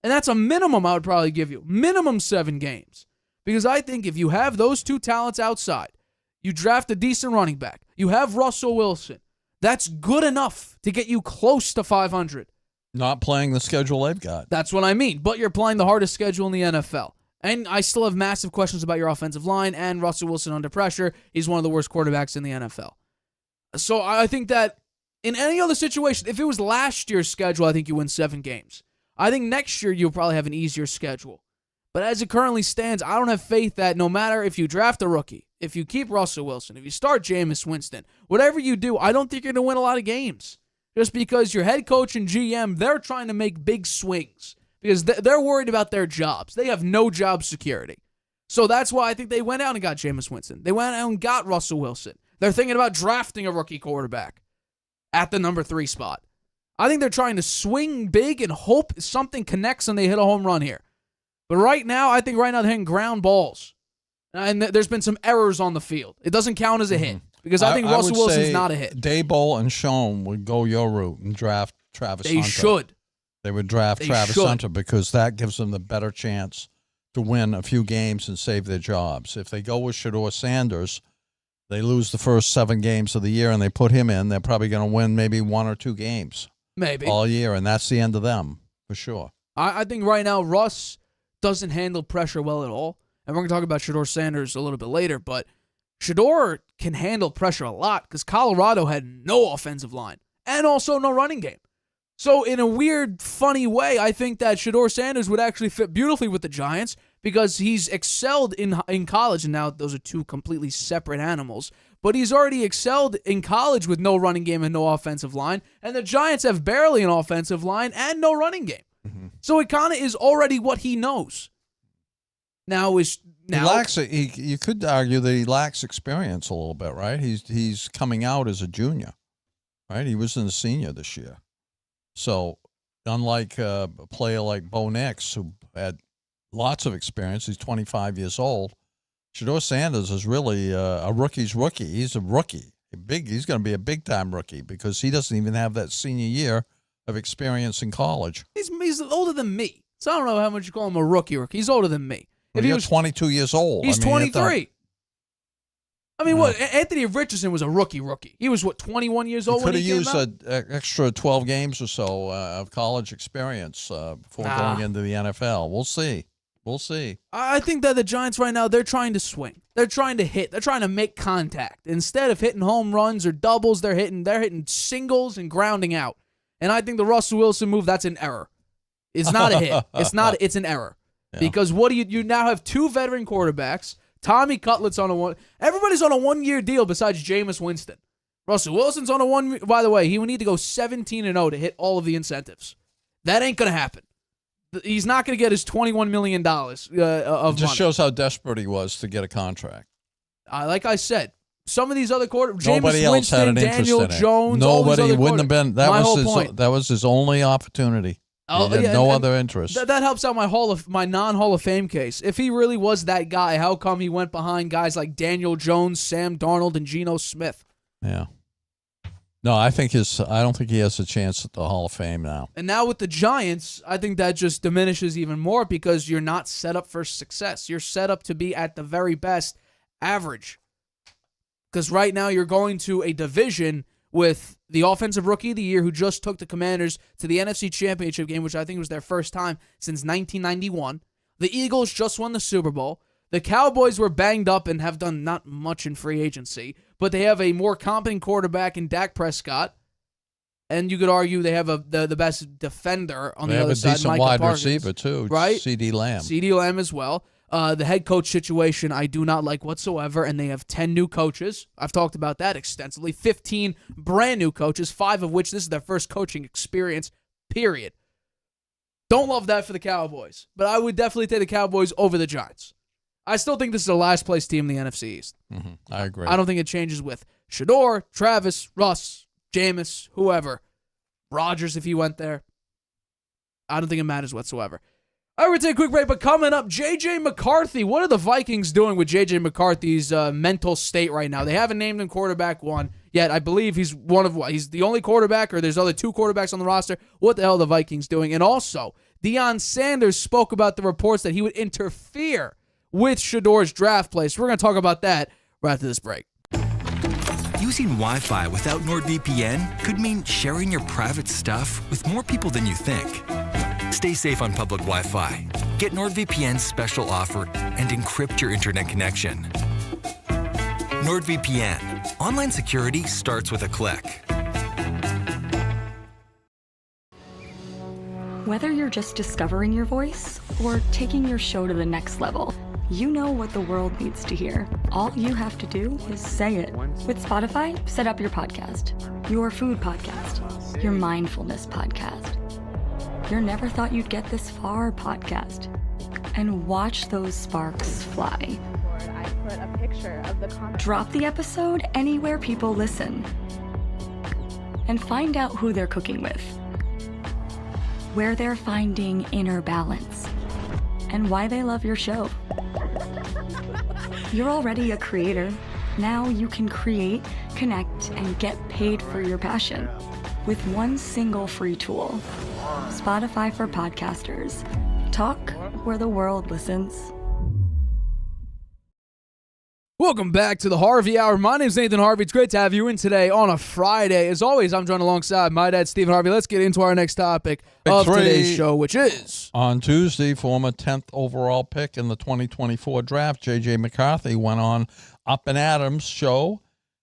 And that's a minimum I would probably give you. Minimum 7 games. Because I think if you have those 2 talents outside, you draft a decent running back, you have Russell Wilson, that's good enough to get you close to 500. Not playing the schedule they've got. That's what I mean. But you're playing the hardest schedule in the NFL. And I still have massive questions about your offensive line and Russell Wilson under pressure. He's one of the worst quarterbacks in the NFL. So I think that in any other situation, if it was last year's schedule, I think you win 7 games. I think next year you'll probably have an easier schedule. But as it currently stands, I don't have faith that no matter if you draft a rookie, if you keep Russell Wilson, if you start Jameis Winston, whatever you do, I don't think you're going to win a lot of games. Just because your head coach and GM, they're trying to make big swings because they're worried about their jobs. They have no job security. So that's why I think they went out and got Jameis Winston. They went out and got Russell Wilson. They're thinking about drafting a rookie quarterback at the number 3 spot. I think they're trying to swing big and hope something connects and they hit a home run here. But right now, I think they're hitting ground balls. And there's been some errors on the field. It doesn't count as a hit. Because I think Russell Wilson's not a hit. Daboll and Schoen would go your route and draft Travis Hunter. They should. They would draft Travis Hunter because that gives them the better chance to win a few games and save their jobs. If they go with Shedeur Sanders, they lose the first 7 games of the year and they put him in, they're probably going to win maybe 1 or 2 games. Maybe. All year, and that's the end of them, for sure. I think right now Russ doesn't handle pressure well at all. And we're going to talk about Shedeur Sanders a little bit later, but Shedeur can handle pressure a lot because Colorado had no offensive line and also no running game. So in a weird, funny way, I think that Shedeur Sanders would actually fit beautifully with the Giants because he's excelled in college, and now those are two completely separate animals. But he's already excelled in college with no running game and no offensive line, and the Giants have barely an offensive line and no running game. Mm-hmm. So it kind of is already what he knows. He lacks. You could argue that he lacks experience a little bit, right? He's coming out as a junior, right? He wasn't a senior this year. So, unlike a player like Bo Nix, who had lots of experience, he's 25 years old. Shedeur Sanders is really a rookie's rookie. He's a rookie. He's going to be a big-time rookie because he doesn't even have that senior year of experience in college. He's older than me. So I don't know how much you call him a rookie. He's older than me. If he was 22 years old. He's 23. I mean, what? Anthony Richardson was a rookie. He was, 21 years old when he came out? Could have used an extra 12 games or so of college experience before going into the NFL. We'll see. I think that the Giants right now, they're trying to swing. They're trying to hit. They're trying to make contact. Instead of hitting home runs or doubles, they're hitting singles and grounding out. And I think the Russell Wilson move, that's an error. It's not a hit. It's an error. Yeah. Because what do you now have two veteran quarterbacks. Tommy Cutlett's on a one. Everybody's on a 1-year deal besides Jameis Winston. Russell Wilson's on a one. By the way, he would need to go 17-0 to hit all of the incentives. That ain't gonna happen. He's not gonna get his $21 million of money. It just money. shows how desperate he was to get a contract. Like I said, some of these other quarterbacks, Nobody Jameis else Winston, had an interest Daniel in it. Jones, Nobody wouldn't have been. That My was his only opportunity. He had no other interest. That helps out my non-Hall of Fame case. If he really was that guy, how come he went behind guys like Daniel Jones, Sam Darnold, and Geno Smith? Yeah. No, I don't think he has a chance at the Hall of Fame now. And now with the Giants, I think that just diminishes even more because you're not set up for success. You're set up to be at the very best average. Because right now you're going to a division with the offensive rookie of the year who just took the Commanders to the NFC Championship game, which I think was their first time since 1991. The Eagles just won the Super Bowl. The Cowboys were banged up and have done not much in free agency, but they have a more competent quarterback in Dak Prescott. And you could argue they have the best defender on the other side, They have a decent Micah wide Parsons, receiver, too, right? C.D. Lamb. C.D. Lamb as well. The head coach situation I do not like whatsoever, and they have 10 new coaches. I've talked about that extensively. 15 brand new coaches, 5 of which this is their first coaching experience, period. Don't love that for the Cowboys, but I would definitely take the Cowboys over the Giants. I still think this is the last place team in the NFC East. Mm-hmm. I agree. I don't think it changes with Shedeur, Travis, Russ, Jameis, whoever. Rodgers if he went there. I don't think it matters whatsoever. All right, we're going to take a quick break, but coming up, J.J. McCarthy. What are the Vikings doing with J.J. McCarthy's mental state right now? They haven't named him quarterback one yet. I believe he's he's the only quarterback, or there's other 2 quarterbacks on the roster. What the hell are the Vikings doing? And also, Deion Sanders spoke about the reports that he would interfere with Shedeur's draft place. We're going to talk about that right after this break. Using Wi-Fi without NordVPN could mean sharing your private stuff with more people than you think. Stay safe on public Wi-Fi. Get NordVPN's special offer and encrypt your internet connection. NordVPN. Online security starts with a click. Whether you're just discovering your voice or taking your show to the next level, you know what the world needs to hear. All you have to do is say it. With Spotify, set up your podcast. Your food podcast. Your mindfulness podcast. Your never thought you'd get this far podcast. And watch those sparks fly. I put a picture of the Drop the episode anywhere people listen. And find out who they're cooking with. Where they're finding inner balance. And why they love your show. You're already a creator. Now you can create, connect, and get paid for your passion with one single free tool. Spotify for podcasters. Talk where the world listens. Welcome back to the Harvey Hour. My name is Nathan Harvey. It's great to have you in today on a Friday. As always, I'm joined alongside my dad, Stephen Harvey. Let's get into our next topic of today's show, which is... On Tuesday, former 10th overall pick in the 2024 draft, J.J. McCarthy, went on Up and Adams' show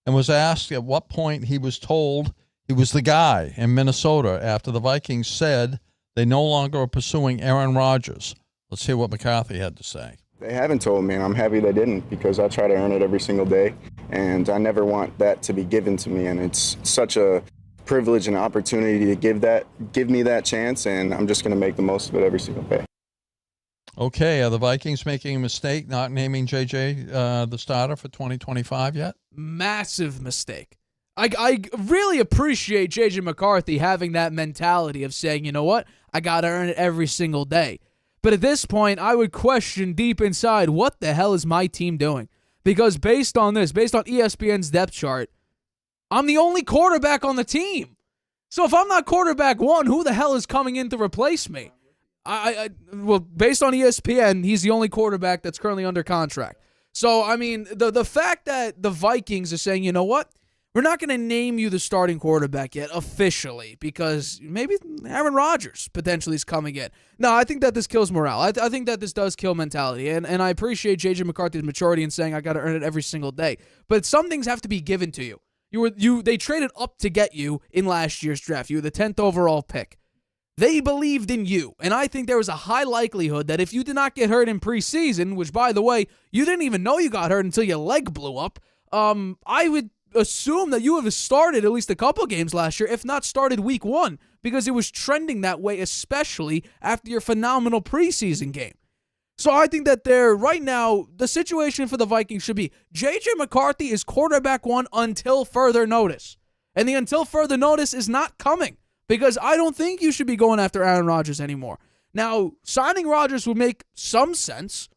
and was asked at what point he was told he was the guy in Minnesota after the Vikings said they no longer are pursuing Aaron Rodgers. Let's hear what McCarthy had to say. They haven't told me, and I'm happy they didn't, because I try to earn it every single day, and I never want that to be given to me, and it's such a privilege and opportunity to give me that chance, and I'm just going to make the most of it every single day. Okay, are the Vikings making a mistake not naming JJ the starter for 2025 yet? Massive mistake. I really appreciate JJ McCarthy having that mentality of saying, you know what, I got to earn it every single day. But at this point, I would question deep inside, what the hell is my team doing? Because based on ESPN's depth chart, I'm the only quarterback on the team. So if I'm not quarterback one, who the hell is coming in to replace me? Well, based on ESPN, he's the only quarterback that's currently under contract. So, I mean, the fact that the Vikings are saying, you know what, we're not going to name you the starting quarterback yet officially because maybe Aaron Rodgers potentially is coming in. No, I think that this kills morale. I think that this does kill mentality, and I appreciate J.J. McCarthy's maturity in saying I got to earn it every single day. But some things have to be given to you. They traded up to get you in last year's draft. You were the 10th overall pick. They believed in you, and I think there was a high likelihood that if you did not get hurt in preseason, which, by the way, you didn't even know you got hurt until your leg blew up, I would assume that you would have started at least a couple games last year, if not started week one, because it was trending that way, especially after your phenomenal preseason game. So I think that right now, the situation for the Vikings should be J.J. McCarthy is quarterback one until further notice. And the until further notice is not coming, because I don't think you should be going after Aaron Rodgers anymore. Now, signing Rodgers would make some sense,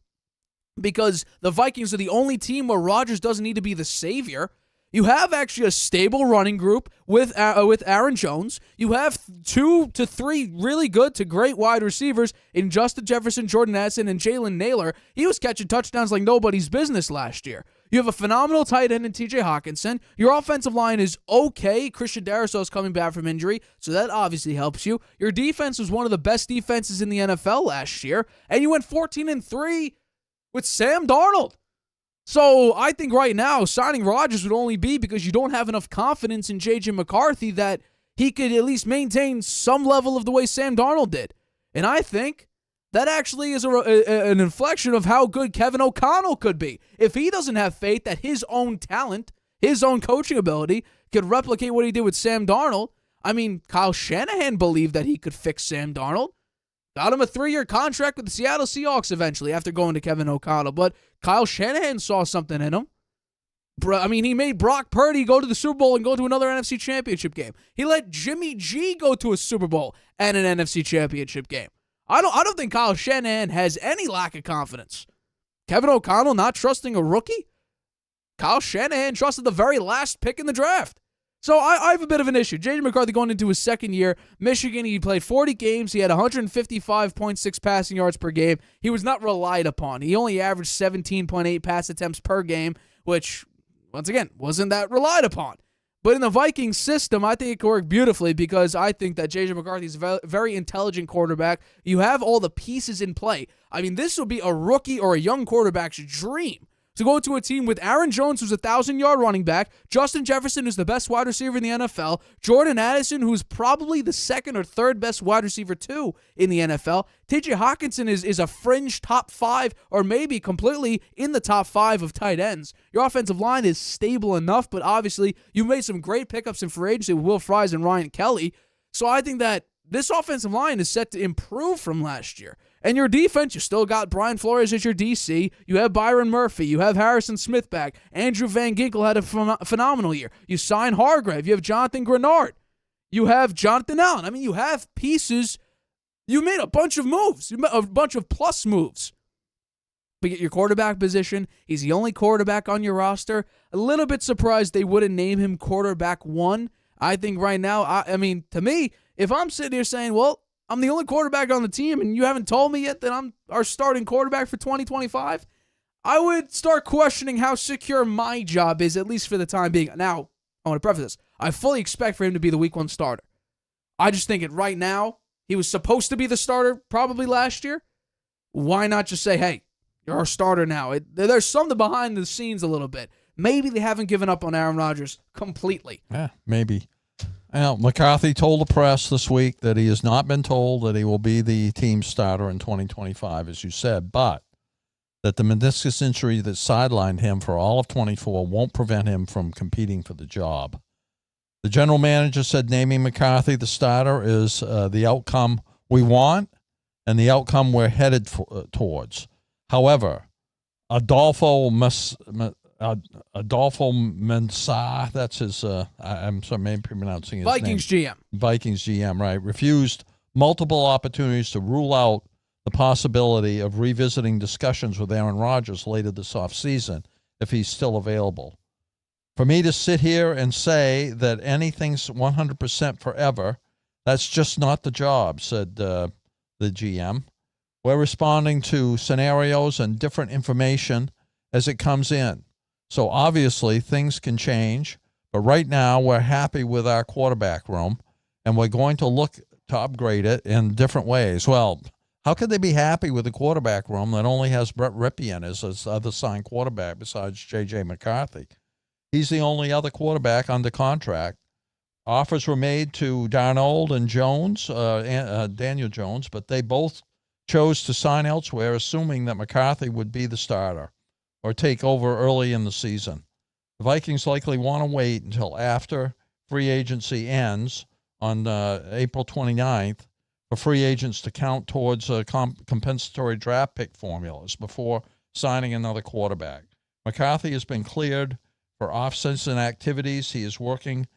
because the Vikings are the only team where Rodgers doesn't need to be the savior. You have actually a stable running group with Aaron Jones. You have 2 to 3 really good to great wide receivers in Justin Jefferson, Jordan Addison, and Jalen Naylor. He was catching touchdowns like nobody's business last year. You have a phenomenal tight end in TJ Hawkinson. Your offensive line is okay. Shedeur is coming back from injury, so that obviously helps you. Your defense was one of the best defenses in the NFL last year, and you went 14-3 with Sam Darnold. So I think right now signing Rodgers would only be because you don't have enough confidence in J.J. McCarthy that he could at least maintain some level of the way Sam Darnold did. And I think that actually is an inflection of how good Kevin O'Connell could be. If he doesn't have faith that his own talent, his own coaching ability could replicate what he did with Sam Darnold, I mean, Kyle Shanahan believed that he could fix Sam Darnold. Got him a 3-year contract with the Seattle Seahawks eventually after going to Kevin O'Connell. But Kyle Shanahan saw something in him. I mean, he made Brock Purdy go to the Super Bowl and go to another NFC Championship game. He let Jimmy G go to a Super Bowl and an NFC Championship game. I don't think Kyle Shanahan has any lack of confidence. Kevin O'Connell not trusting a rookie? Kyle Shanahan trusted the very last pick in the draft. So I have a bit of an issue. J.J. McCarthy going into his second year. Michigan, he played 40 games. He had 155.6 passing yards per game. He was not relied upon. He only averaged 17.8 pass attempts per game, which, once again, wasn't that relied upon. But in the Vikings system, I think it could work beautifully because I think that J.J. McCarthy is a very intelligent quarterback. You have all the pieces in play. I mean, this would be a rookie or a young quarterback's dream. To go to a team with Aaron Jones, who's a 1,000-yard running back, Justin Jefferson, who's the best wide receiver in the NFL, Jordan Addison, who's probably the second or third best wide receiver, too, in the NFL. TJ Hawkinson is a fringe top 5 or maybe completely in the top 5 of tight ends. Your offensive line is stable enough, but obviously you made some great pickups in free agency with Will Fries and Ryan Kelly. So I think that this offensive line is set to improve from last year. And your defense, you still got Brian Flores as your DC. You have Byron Murphy. You have Harrison Smith back. Andrew Van Ginkel had a phenomenal year. You sign Hargrave. You have Jonathan Grenard. You have Jonathan Allen. I mean, you have pieces. You made a bunch of moves. You made a bunch of plus moves. But your quarterback position, he's the only quarterback on your roster. A little bit surprised they wouldn't name him quarterback one. I think right now, I mean, to me, if I'm sitting here saying, well, I'm the only quarterback on the team, and you haven't told me yet that I'm our starting quarterback for 2025, I would start questioning how secure my job is, at least for the time being. Now, I want to preface this. I fully expect for him to be the week 1 starter. I just think it right now, he was supposed to be the starter probably last year. Why not just say, hey, you're our starter now? There's something behind the scenes a little bit maybe they haven't given up on Aaron Rodgers completely. Yeah, maybe. Now, McCarthy told the press this week that he has not been told that he will be the team starter in 2025, as you said, but that the meniscus injury that sidelined him for all of 24 won't prevent him from competing for the job. The general manager said naming McCarthy the starter is the outcome we want and the outcome we're headed towards. However, Adolfo Mensah, that's his, I'm sorry, maybe pronouncing his Vikings name. GM. Vikings GM, right, refused multiple opportunities to rule out the possibility of revisiting discussions with Aaron Rodgers later this offseason if he's still available. For me to sit here and say that anything's 100% forever, that's just not the job, said the GM. We're responding to scenarios and different information as it comes in. So obviously things can change, but right now we're happy with our quarterback room, and we're going to look to upgrade it in different ways. Well, how could they be happy with the quarterback room that only has Brett Ripien as his other signed quarterback besides J.J. McCarthy? He's the only other quarterback under contract. Offers were made to Darnold and Jones, Daniel Jones, but they both chose to sign elsewhere, assuming that McCarthy would be the starter or take over early in the season. The Vikings likely want to wait until after free agency ends on April 29th for free agents to count towards compensatory draft pick formulas before signing another quarterback. McCarthy has been cleared for off-season activities. He is working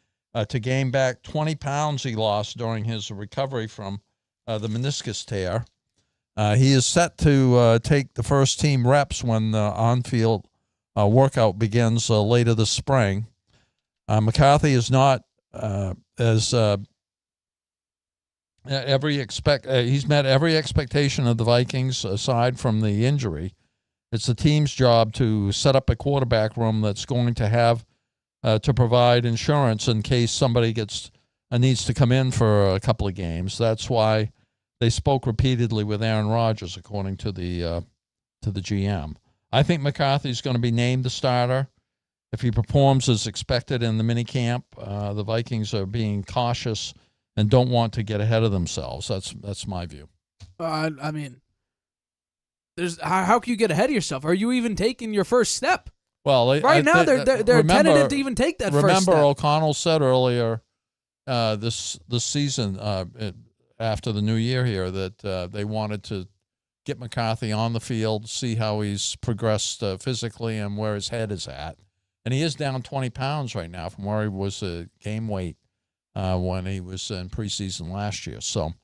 to gain back 20 pounds he lost during his recovery from the meniscus tear. He is set to take the first team reps when the on-field workout begins later this spring. McCarthy is not he's met every expectation of the Vikings aside from the injury. It's the team's job to set up a quarterback room that's going to have to provide insurance in case somebody needs to come in for a couple of games. That's why they spoke repeatedly with Aaron Rodgers, according to the GM. I think McCarthy's going to be named the starter. If he performs as expected in the minicamp, the Vikings are being cautious and don't want to get ahead of themselves. That's my view. I mean, how can you get ahead of yourself? Are you even taking your first step? Well, they're tentative to even take that first step. Remember, O'Connell said earlier this season, after the new year here, that they wanted to get McCarthy on the field, see how he's progressed physically and where his head is at. And he is down 20 pounds right now from where he was game weight when he was in preseason last year. So,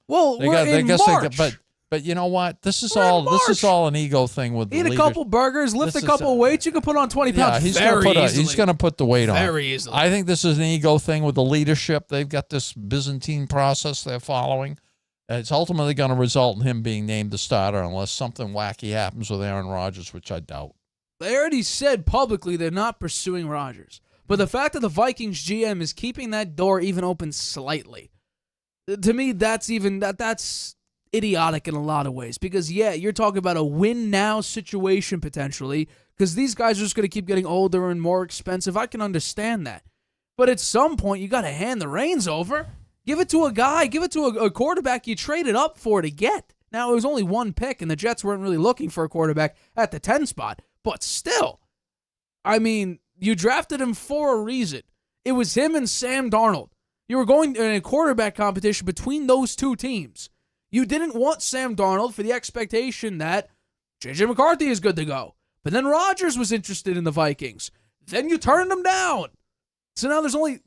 but you know what? This is all an ego thing with the eat a couple burgers, lift a couple weights. You can put on 20 pounds. He's going to put the weight on very easily. I think this is an ego thing with the leadership. They've got this Byzantine process they're following. It's ultimately going to result in him being named the starter unless something wacky happens with Aaron Rodgers, which I doubt. They already said publicly they're not pursuing Rodgers. But the fact that the Vikings GM is keeping that door even open slightly, to me, that's idiotic in a lot of ways. Because, you're talking about a win-now situation potentially, because these guys are just going to keep getting older and more expensive. I can understand that. But at some point, you got to hand the reins over. Give it to a guy. Give it to a quarterback you traded up for to get. Now, it was only one pick, and the Jets weren't really looking for a quarterback at the 10 spot. But still, I mean, you drafted him for a reason. It was him and Sam Darnold. You were going in a quarterback competition between those two teams. You didn't want Sam Darnold for the expectation that J.J. McCarthy is good to go. But then Rodgers was interested in the Vikings. Then you turned him down. So now there's only,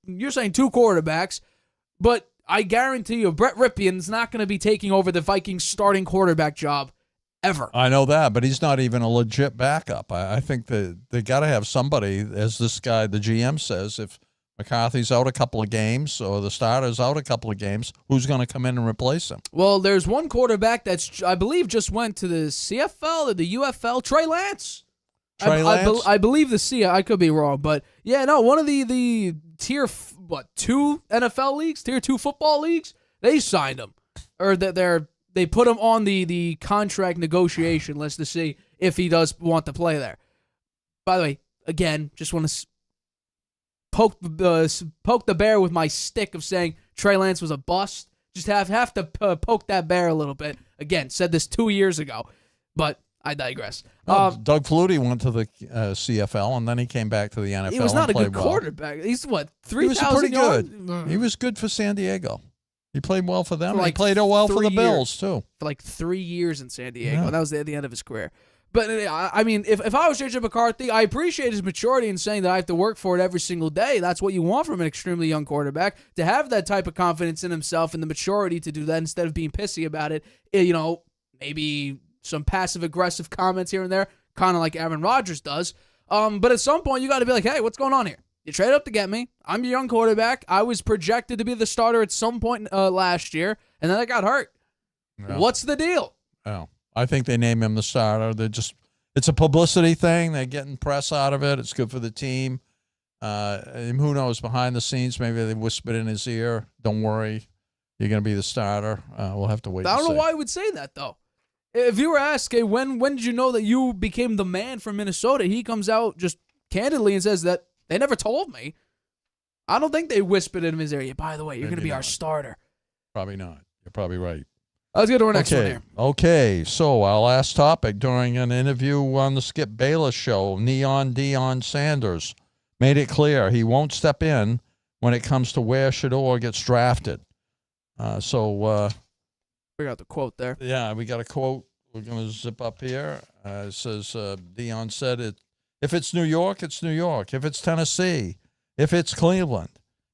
you're saying two quarterbacks, but I guarantee you Brett Ripien's not going to be taking over the Vikings starting quarterback job ever. I know that, but he's not even a legit backup. I think that they got to have somebody, as this guy, the GM says, if McCarthy's out a couple of games or the starter's out a couple of games, who's going to come in and replace him? Well, there's one quarterback that's, I believe, just went to the CFL or the UFL, Trey Lance. I believe the C. I could be wrong, but one of the tier 2 NFL leagues, tier 2 football leagues, they signed him, or they put him on the contract negotiation list to see if he does want to play there. By the way, again, just want to poke the bear with my stick of saying Trey Lance was a bust. Just have to poke that bear a little bit. Again, said this 2 years ago, but I digress. Doug Flutie went to the CFL, and then he came back to the NFL. He was not and a good well. quarterback. He's what, He was 3,000 pretty yards? good. He was good for San Diego. He played well for them. For like he played well for 3 the Bills, years. too. For like 3 years in San Diego. Yeah. That was at the end of his career. But, I mean, if I was JJ McCarthy, I appreciate his maturity in saying that I have to work for it every single day. That's what you want from an extremely young quarterback, to have that type of confidence in himself and the maturity to do that instead of being pissy about it. You know, maybe some passive-aggressive comments here and there, kind of like Aaron Rodgers does. But at some point, you got to be like, hey, what's going on here? You traded up to get me. I'm your young quarterback. I was projected to be the starter at some point last year, and then I got hurt. Yeah. What's the deal? Oh, I think they name him the starter. It's a publicity thing. They're getting press out of it. It's good for the team. And who knows, behind the scenes, maybe they whispered in his ear, don't worry, you're going to be the starter. We'll have to wait I and don't know see. why I would say that, though. If you were asked, hey, when did you know that you became the man from Minnesota? He comes out just candidly and says that they never told me. I don't think they whispered in his ear, by the way, you're going to be our starter. Probably not. You're probably right. Let's get to our next one here. Okay, so our last topic during an interview on the Skip Bayless show, Deion Sanders made it clear he won't step in when it comes to where Shedeur gets drafted. Figure out the quote there. Yeah, we got a quote. We're going to zip up here. It says, Deion said, if it's New York, it's New York. If it's Tennessee, if it's Cleveland,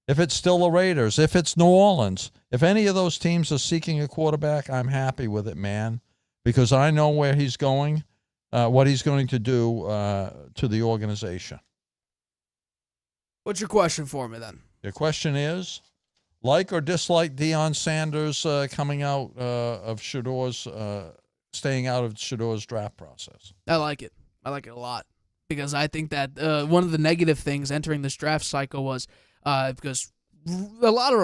if it's still the Raiders, if it's New Orleans, if any of those teams are seeking a quarterback, I'm happy with it, man, because I know where he's going, what he's going to do to the organization. What's your question for me, then? The question is, like or dislike Deion Sanders coming out of Shedeur's, staying out of Shedeur's draft process? I like it. I like it a lot, because I think that one of the negative things entering this draft cycle was because a lot of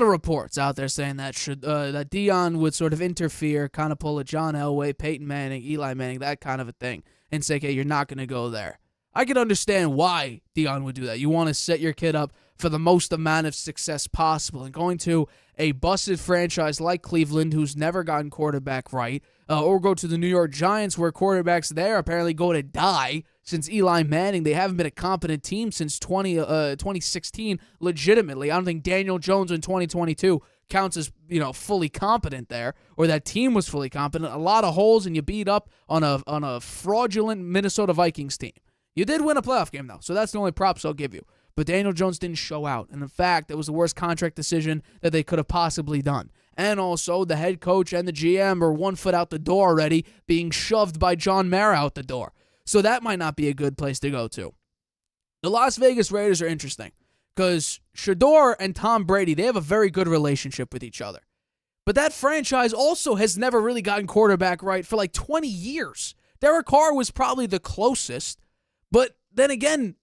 reports out there saying that that Deion would sort of interfere, kind of pull a John Elway, Peyton Manning, Eli Manning, that kind of a thing, and say, okay, you're not going to go there. I can understand why Deion would do that. You want to set your kid up for the most amount of success possible, and going to a busted franchise like Cleveland, who's never gotten quarterback right, or go to the New York Giants, where quarterbacks there apparently go to die. Since Eli Manning, they haven't been a competent team since 2016, legitimately. I don't think Daniel Jones in 2022 counts as, fully competent there, or that team was fully competent. A lot of holes, and you beat up on a fraudulent Minnesota Vikings team. You did win a playoff game, though, so that's the only props I'll give you. But Daniel Jones didn't show out, and in fact, it was the worst contract decision that they could have possibly done. And also, the head coach and the GM are 1 foot out the door already, being shoved by John Mara out the door. So that might not be a good place to go to. The Las Vegas Raiders are interesting, because Shedeur and Tom Brady, they have a very good relationship with each other. But that franchise also has never really gotten quarterback right for like 20 years. Derek Carr was probably the closest, but then again,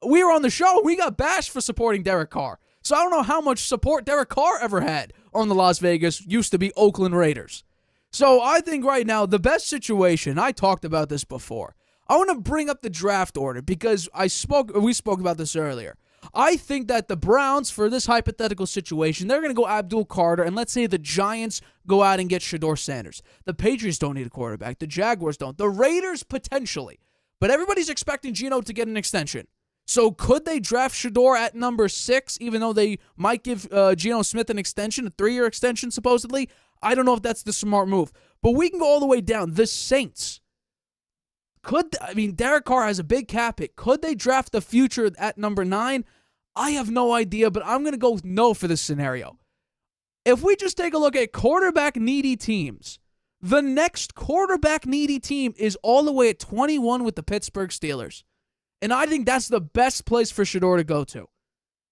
we were on the show. We got bashed for supporting Derek Carr. So I don't know how much support Derek Carr ever had on the Las Vegas, used to be Oakland Raiders. So I think right now, the best situation, I talked about this before. I want to bring up the draft order because we spoke about this earlier. I think that the Browns, for this hypothetical situation, they're going to go Abdul Carter, and let's say the Giants go out and get Shedeur Sanders. The Patriots don't need a quarterback. The Jaguars don't. The Raiders potentially. But everybody's expecting Geno to get an extension. So could they draft Shedeur at number 6, even though they might give Geno Smith an extension, a 3-year extension supposedly? I don't know if that's the smart move. But we can go all the way down. The Saints. Derek Carr has a big cap hit. Could they draft the future at number 9? I have no idea, but I'm going to go with no for this scenario. If we just take a look at quarterback-needy teams, the next quarterback-needy team is all the way at 21 with the Pittsburgh Steelers. And I think that's the best place for Shedeur to go to,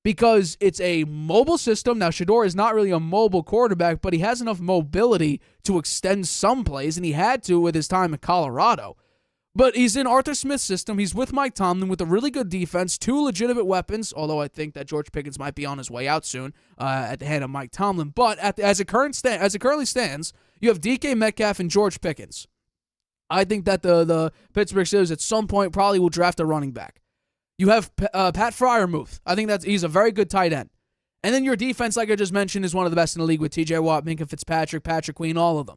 because it's a mobile system. Now, Shedeur is not really a mobile quarterback, but he has enough mobility to extend some plays, and he had to with his time in Colorado. But he's in Arthur Smith's system. He's with Mike Tomlin with a really good defense, 2 legitimate weapons, although I think that George Pickens might be on his way out soon at the hand of Mike Tomlin. But as it currently stands, you have DK Metcalf and George Pickens. I think that the Pittsburgh Steelers at some point probably will draft a running back. You have Pat Freiermuth. I think he's a very good tight end. And then your defense, like I just mentioned, is one of the best in the league with T.J. Watt, Minka Fitzpatrick, Patrick Queen, all of them.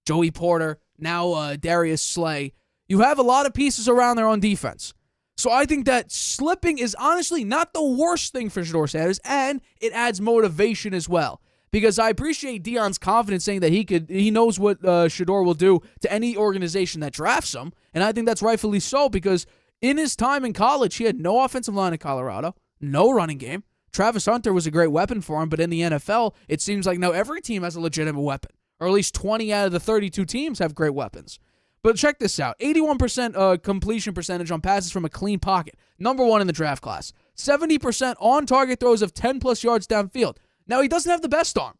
Joey Porter, now Darius Slay. You have a lot of pieces around there on defense. So I think that slipping is honestly not the worst thing for Shedeur Sanders, and it adds motivation as well. Because I appreciate Deion's confidence saying that he knows what Shedeur will do to any organization that drafts him, and I think that's rightfully so because in his time in college, he had no offensive line in Colorado, no running game. Travis Hunter was a great weapon for him, but in the NFL, it seems like now every team has a legitimate weapon, or at least 20 out of the 32 teams have great weapons. But check this out. 81% completion percentage on passes from a clean pocket. Number 1 in the draft class. 70% on-target throws of 10-plus yards downfield. Now, he doesn't have the best arm,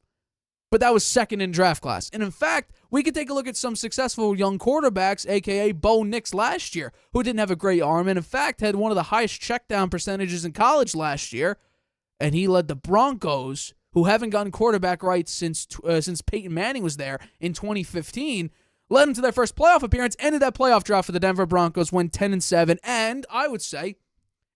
but that was second in draft class. And in fact, we could take a look at some successful young quarterbacks, a.k.a. Bo Nix last year, who didn't have a great arm and in fact had one of the highest checkdown percentages in college last year. And he led the Broncos, who haven't gotten quarterback right since Peyton Manning was there in 2015, led them to their first playoff appearance, ended that playoff draft for the Denver Broncos, went 10-7, and I would say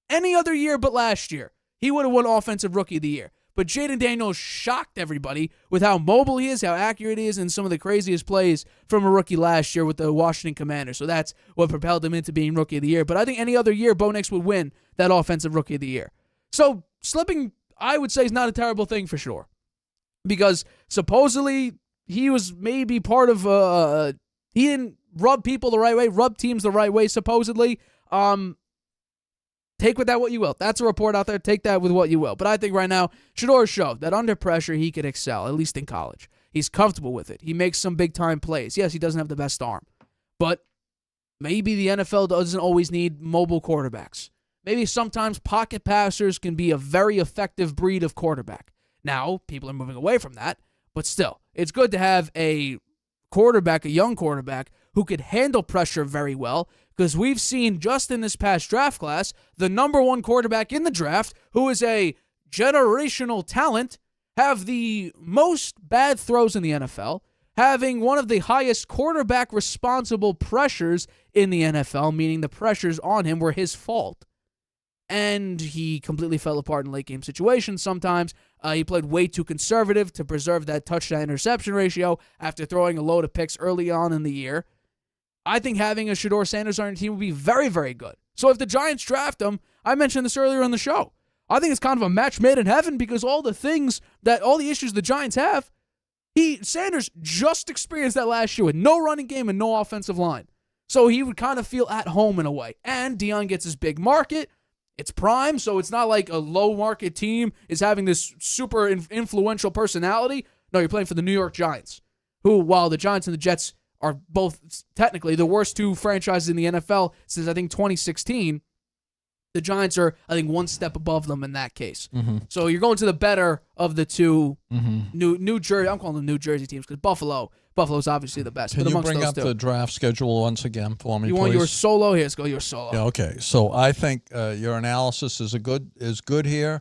any other year but last year, he would have won Offensive Rookie of the Year. But Jaden Daniels shocked everybody with how mobile he is, how accurate he is, and some of the craziest plays from a rookie last year with the Washington Commanders. So that's what propelled him into being Rookie of the Year. But I think any other year, Bo Nix would win that Offensive Rookie of the Year. So slipping, I would say, is not a terrible thing for sure. Because supposedly he was maybe part of, he didn't rub people the right way, rub teams the right way, supposedly. Take with that what you will. That's a report out there. Take that with what you will. But I think right now, Shedeur showed that under pressure, he could excel, at least in college. He's comfortable with it. He makes some big-time plays. Yes, he doesn't have the best arm. But maybe the NFL doesn't always need mobile quarterbacks. Maybe sometimes pocket passers can be a very effective breed of quarterback. Now, people are moving away from that. But still, it's good to have a quarterback, a young quarterback, who could handle pressure very well, because we've seen just in this past draft class, the number 1 quarterback in the draft, who is a generational talent, have the most bad throws in the NFL, having one of the highest quarterback responsible pressures in the NFL, meaning the pressures on him were his fault. And he completely fell apart in late game situations sometimes. He played way too conservative to preserve that touchdown-interception ratio after throwing a load of picks early on in the year. I think having a Shedeur Sanders on your team would be very, very good. So if the Giants draft him, I mentioned this earlier in the show, I think it's kind of a match made in heaven because all the issues the Giants have, Sanders just experienced that last year with no running game and no offensive line. So he would kind of feel at home in a way. And Deion gets his big market. It's prime, so it's not like a low-market team is having this super influential personality. No, you're playing for the New York Giants, who, while the Giants and the Jets are both technically the worst 2 franchises in the NFL since, I think, 2016, the Giants are, I think, one step above them in that case. Mm-hmm. So you're going to the better of the 2 New Jersey. I'm calling them New Jersey teams because Buffalo's obviously the best. Can you bring up the draft schedule once again for me, please? You want your solo? Here, let's go your solo. Yeah, okay. So I think your analysis is good here.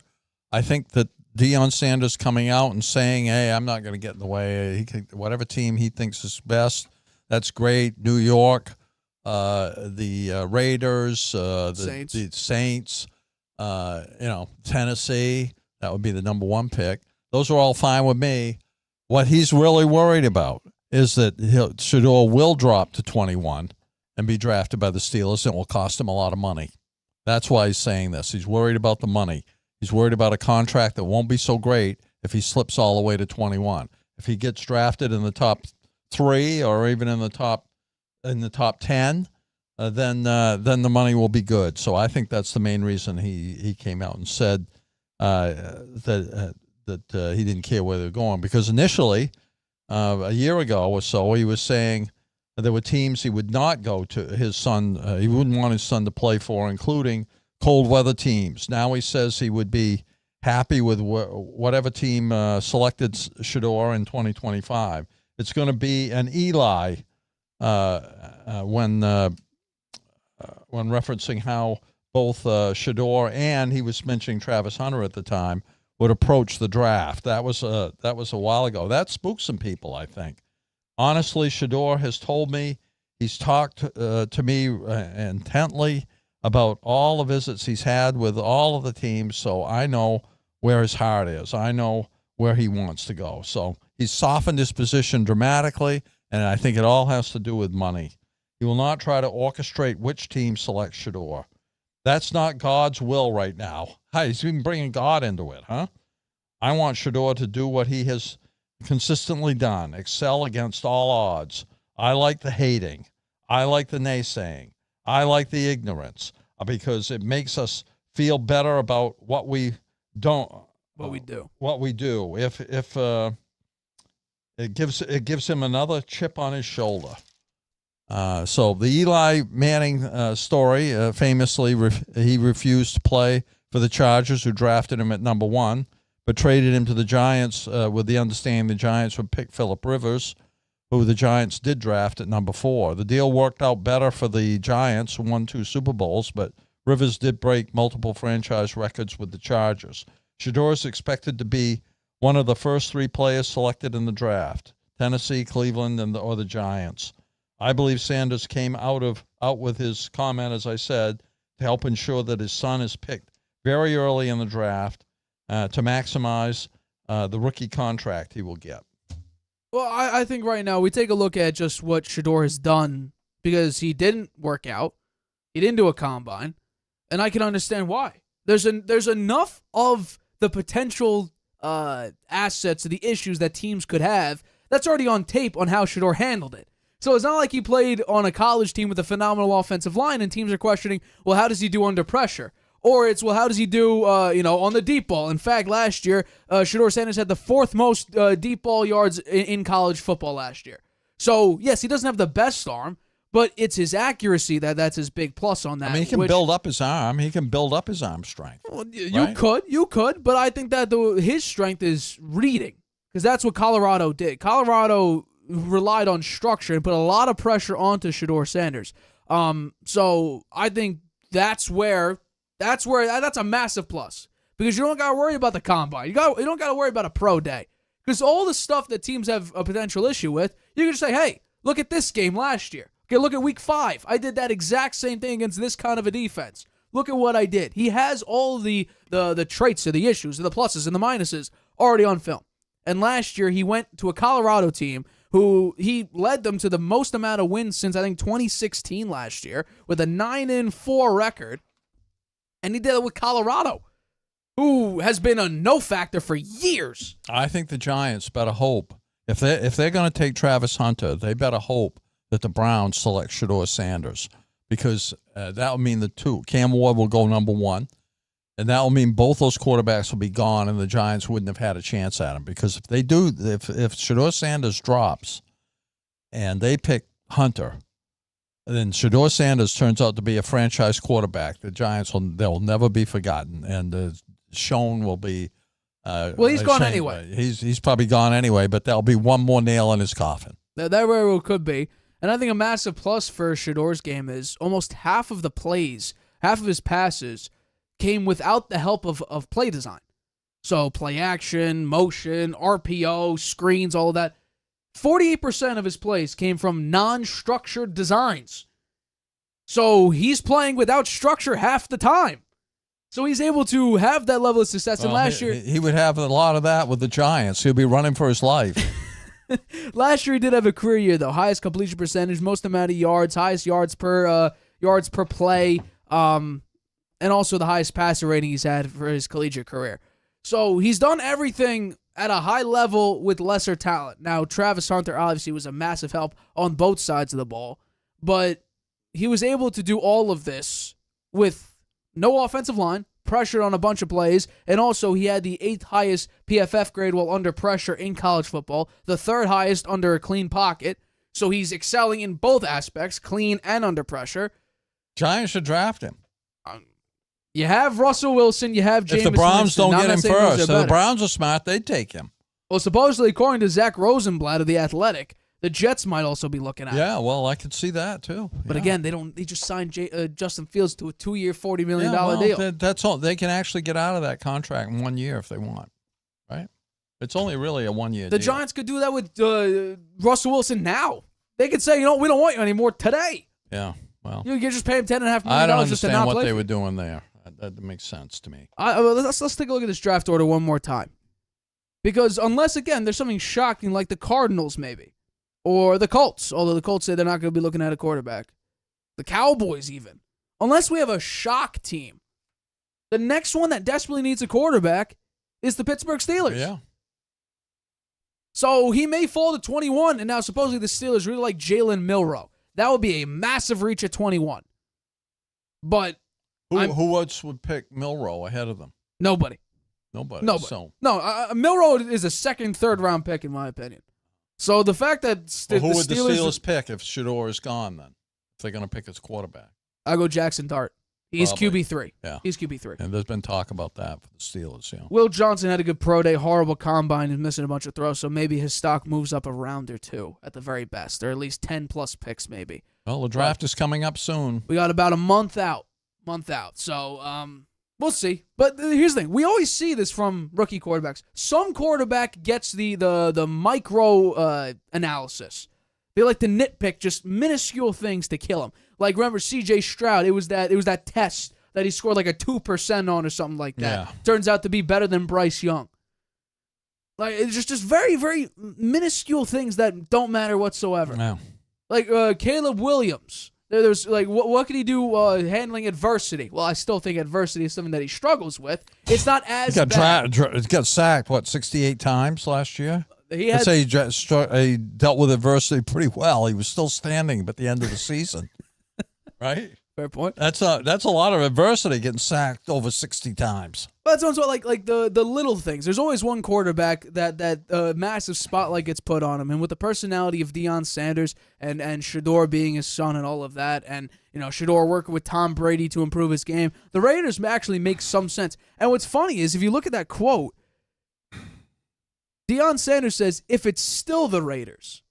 I think that Deion Sanders coming out and saying, hey, I'm not going to get in the way. Whatever team he thinks is best, that's great. New York, the Raiders, the Saints, Tennessee, that would be the number 1 pick. Those are all fine with me. What he's really worried about is that Shedeur will drop to 21 and be drafted by the Steelers, and it will cost him a lot of money. That's why he's saying this. He's worried about the money. He's worried about a contract that won't be so great if he slips all the way to 21. If he gets drafted in the top 3 or even in the top 10, then the money will be good. So I think that's the main reason he came out and said that he didn't care where they're going, because initially, a year ago or so, he was saying there were teams he would not go to. His son, he wouldn't want his son to play for, including cold weather teams. Now he says he would be happy with whatever team selected Shedeur in 2025. It's going to be an Eli when referencing how both Shedeur and he was mentioning Travis Hunter at the time would approach the draft. That was a while ago. That spooked some people, I think. Honestly, Shedeur has told me, he's talked to me intently about all the visits he's had with all of the teams, so I know where his heart is. I know where he wants to go. So he's softened his position dramatically, and I think it all has to do with money. He will not try to orchestrate which team selects Shedeur. That's not God's will right now. Hi, he's even bringing God into it, huh? I want Shedeur to do what he has consistently done, excel against all odds. I like the hating. I like the naysaying. I like the ignorance because it makes us feel better about what we don't. What we do. What we do. If it gives him another chip on his shoulder. So the Eli Manning story, famously, he refused to play for the Chargers, who drafted him at number 1, but traded him to the Giants with the understanding the Giants would pick Phillip Rivers, who the Giants did draft at number 4. The deal worked out better for the Giants, who won 2 Super Bowls, but Rivers did break multiple franchise records with the Chargers. Shedeur is expected to be one of the first 3 players selected in the draft: Tennessee, Cleveland, or the Giants. I believe Sanders came out with his comment, as I said, to help ensure that his son is picked very early in the draft to maximize the rookie contract he will get. Well, I think right now we take a look at just what Shedeur has done, because he didn't work out. He didn't do a combine, and I can understand why. There's enough of the potential assets, the issues that teams could have, that's already on tape on how Shedeur handled it. So it's not like he played on a college team with a phenomenal offensive line and teams are questioning, well, how does he do under pressure? Or it's, well, how does he do, on the deep ball? In fact, last year, Shedeur Sanders had the 4th most deep ball yards in college football last year. So, yes, he doesn't have the best arm, but it's his accuracy that's his big plus on that. I mean, he can build up his arm. He can build up his arm strength. Well, you could, but I think that his strength is reading, because that's what Colorado did. Colorado relied on structure and put a lot of pressure onto Shedeur Sanders. So I think that's a massive plus, because you don't got to worry about the combine. You don't got to worry about a pro day, because all the stuff that teams have a potential issue with, you can just say, hey, look at this game last year. Okay, look at week 5. I did that exact same thing against this kind of a defense. Look at what I did. He has all the traits or the issues, the pluses and the minuses already on film. And last year he went to a Colorado team who he led them to the most amount of wins since, I think, 2016 last year, with a 9-4 record. And he did it with Colorado, who has been a no factor for years. I think the Giants better hope, if they're going to take Travis Hunter, they better hope that the Browns select Shedeur Sanders, because that will mean the 2. Cam Ward will go number 1, and that will mean both those quarterbacks will be gone, and the Giants wouldn't have had a chance at him. Because if they do, if Shedeur Sanders drops and they pick Hunter, then Shedeur Sanders turns out to be a franchise quarterback. The Giants they'll never be forgotten, and Schoen will be. Well, he's gone anyway. He's probably gone anyway, but there'll be one more nail in his coffin. That very well could be. And I think a massive plus for Shedeur's game is almost half of the plays, half of his passes, came without the help of play design. So play action, motion, RPO, screens, all of that. 48% of his plays came from non-structured designs. So he's playing without structure half the time. So he's able to have that level of success. And last year, he would have a lot of that with the Giants. He'll be running for his life. Last year he did have a career year, though. Highest completion percentage, most amount of yards, highest yards per play, and also the highest passer rating he's had for his collegiate career. So he's done everything at a high level with lesser talent. Now, Travis Hunter obviously was a massive help on both sides of the ball, but he was able to do all of this with no offensive line, pressured on a bunch of plays, and also he had the 8th highest PFF grade while under pressure in college football, the 3rd highest under a clean pocket. So he's excelling in both aspects, clean and under pressure. Giants should draft him. You have Russell Wilson, you have Jameis. If the Browns Winston. don't get him first, if the Browns are smart, they'd take him. Well, supposedly, according to Zach Rosenblatt of The Athletic, the Jets might also be looking at him. Yeah, well, I could see that too. But again, they just signed Justin Fields to a 2-year, $40 million deal. That's all. They can actually get out of that contract in 1 year if they want, right? It's only really a 1-year deal. The Giants could do that with Russell Wilson now. They could say, we don't want you anymore today. Yeah. Well, You just pay him $10.5 I million don't just to understand not what play. they were doing there. That makes sense to me. Let's take a look at this draft order one more time. Because unless, again, there's something shocking like the Cardinals maybe, or the Colts, although the Colts say they're not going to be looking at a quarterback. The Cowboys even. Unless we have a shock team. The next one that desperately needs a quarterback is the Pittsburgh Steelers. Yeah. So he may fall to 21, and now supposedly the Steelers really like Jalen Milroe. That would be a massive reach at 21. But who else would pick Milroe ahead of them? Nobody. Nobody. So. No, Milroe is a second, third-round pick, in my opinion. So the fact that Who would the Steelers pick if Shedeur is gone then? If they're going to pick his quarterback? I go Jackson Dart. He's Probably. QB3. Yeah. He's QB3. And there's been talk about that for the Steelers. Yeah. Will Johnson had a good pro day, horrible combine, and missing a bunch of throws, so maybe his stock moves up a round or two at the very best, or at least 10-plus picks maybe. Well, the draft is coming up soon. We got about a month out. So we'll see. But here's the thing. We always see this from rookie quarterbacks. Some quarterback gets the micro analysis. They like to nitpick just minuscule things to kill him. Like, remember C.J. Stroud? It was that test that he scored like a 2% on or something like that. Yeah. Turns out to be better than Bryce Young. Like, it's just very, very minuscule things that don't matter whatsoever. Yeah. Like Caleb Williams. There's like, what can he do handling adversity? Well, I still think adversity is something that he struggles with. It's not as bad. He got sacked, 68 times last year? I'd say he dealt with adversity pretty well. He was still standing at the end of the season. Right? Fair point. That's a lot of adversity, getting sacked over 60 times. But that's also like the little things. There's always one quarterback that massive spotlight gets put on him, and with the personality of Deion Sanders and Shedeur being his son and all of that, and Shedeur working with Tom Brady to improve his game, the Raiders actually make some sense. And what's funny is if you look at that quote, Deion Sanders says, "If it's still the Raiders."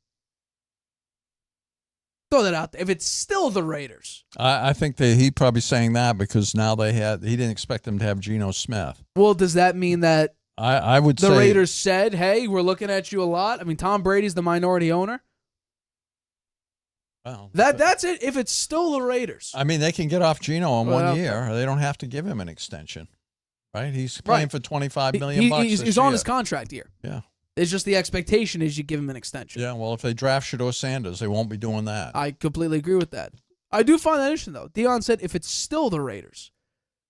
Throw that out there. If it's still the Raiders. I think that he probably saying that because now he didn't expect them to have Geno Smith. Well, does that mean that I would say the Raiders said, hey, we're looking at you a lot? I mean, Tom Brady's the minority owner. Well, That's it. If it's still the Raiders. I mean, they can get off Geno in 1 year. They don't have to give him an extension. Right? He's playing for $25 million He's on his contract year. Yeah. It's just the expectation is you give him an extension. Yeah, well, if they draft Shedeur Sanders, they won't be doing that. I completely agree with that. I do find that interesting, though. Deion said if it's still the Raiders.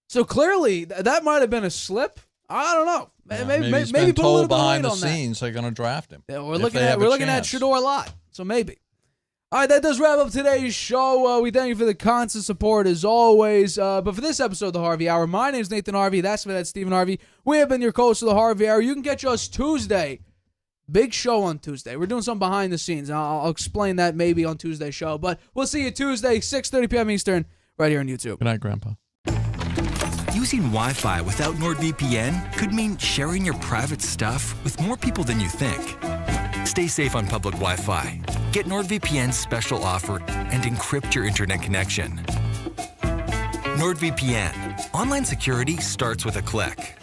So clearly, that might have been a slip. I don't know. Yeah, maybe he's been put a little told bit of behind weight the on that. scenes they're going to draft him. Yeah, we're looking at Shedeur a lot, so maybe. All right, that does wrap up today's show. We thank you for the constant support as always. But for this episode of the Harvey Hour, my name is Nathan Harvey. That's Stephen Harvey. We have been your host of the Harvey Hour. You can catch us Tuesday. Big show on Tuesday. We're doing something behind the scenes. I'll explain that maybe on Tuesday's show. But we'll see you Tuesday, 6:30 p.m. Eastern, right here on YouTube. Good night, Grandpa. Using Wi-Fi without NordVPN could mean sharing your private stuff with more people than you think. Stay safe on public Wi-Fi. Get NordVPN's special offer and encrypt your internet connection. NordVPN. Online security starts with a click.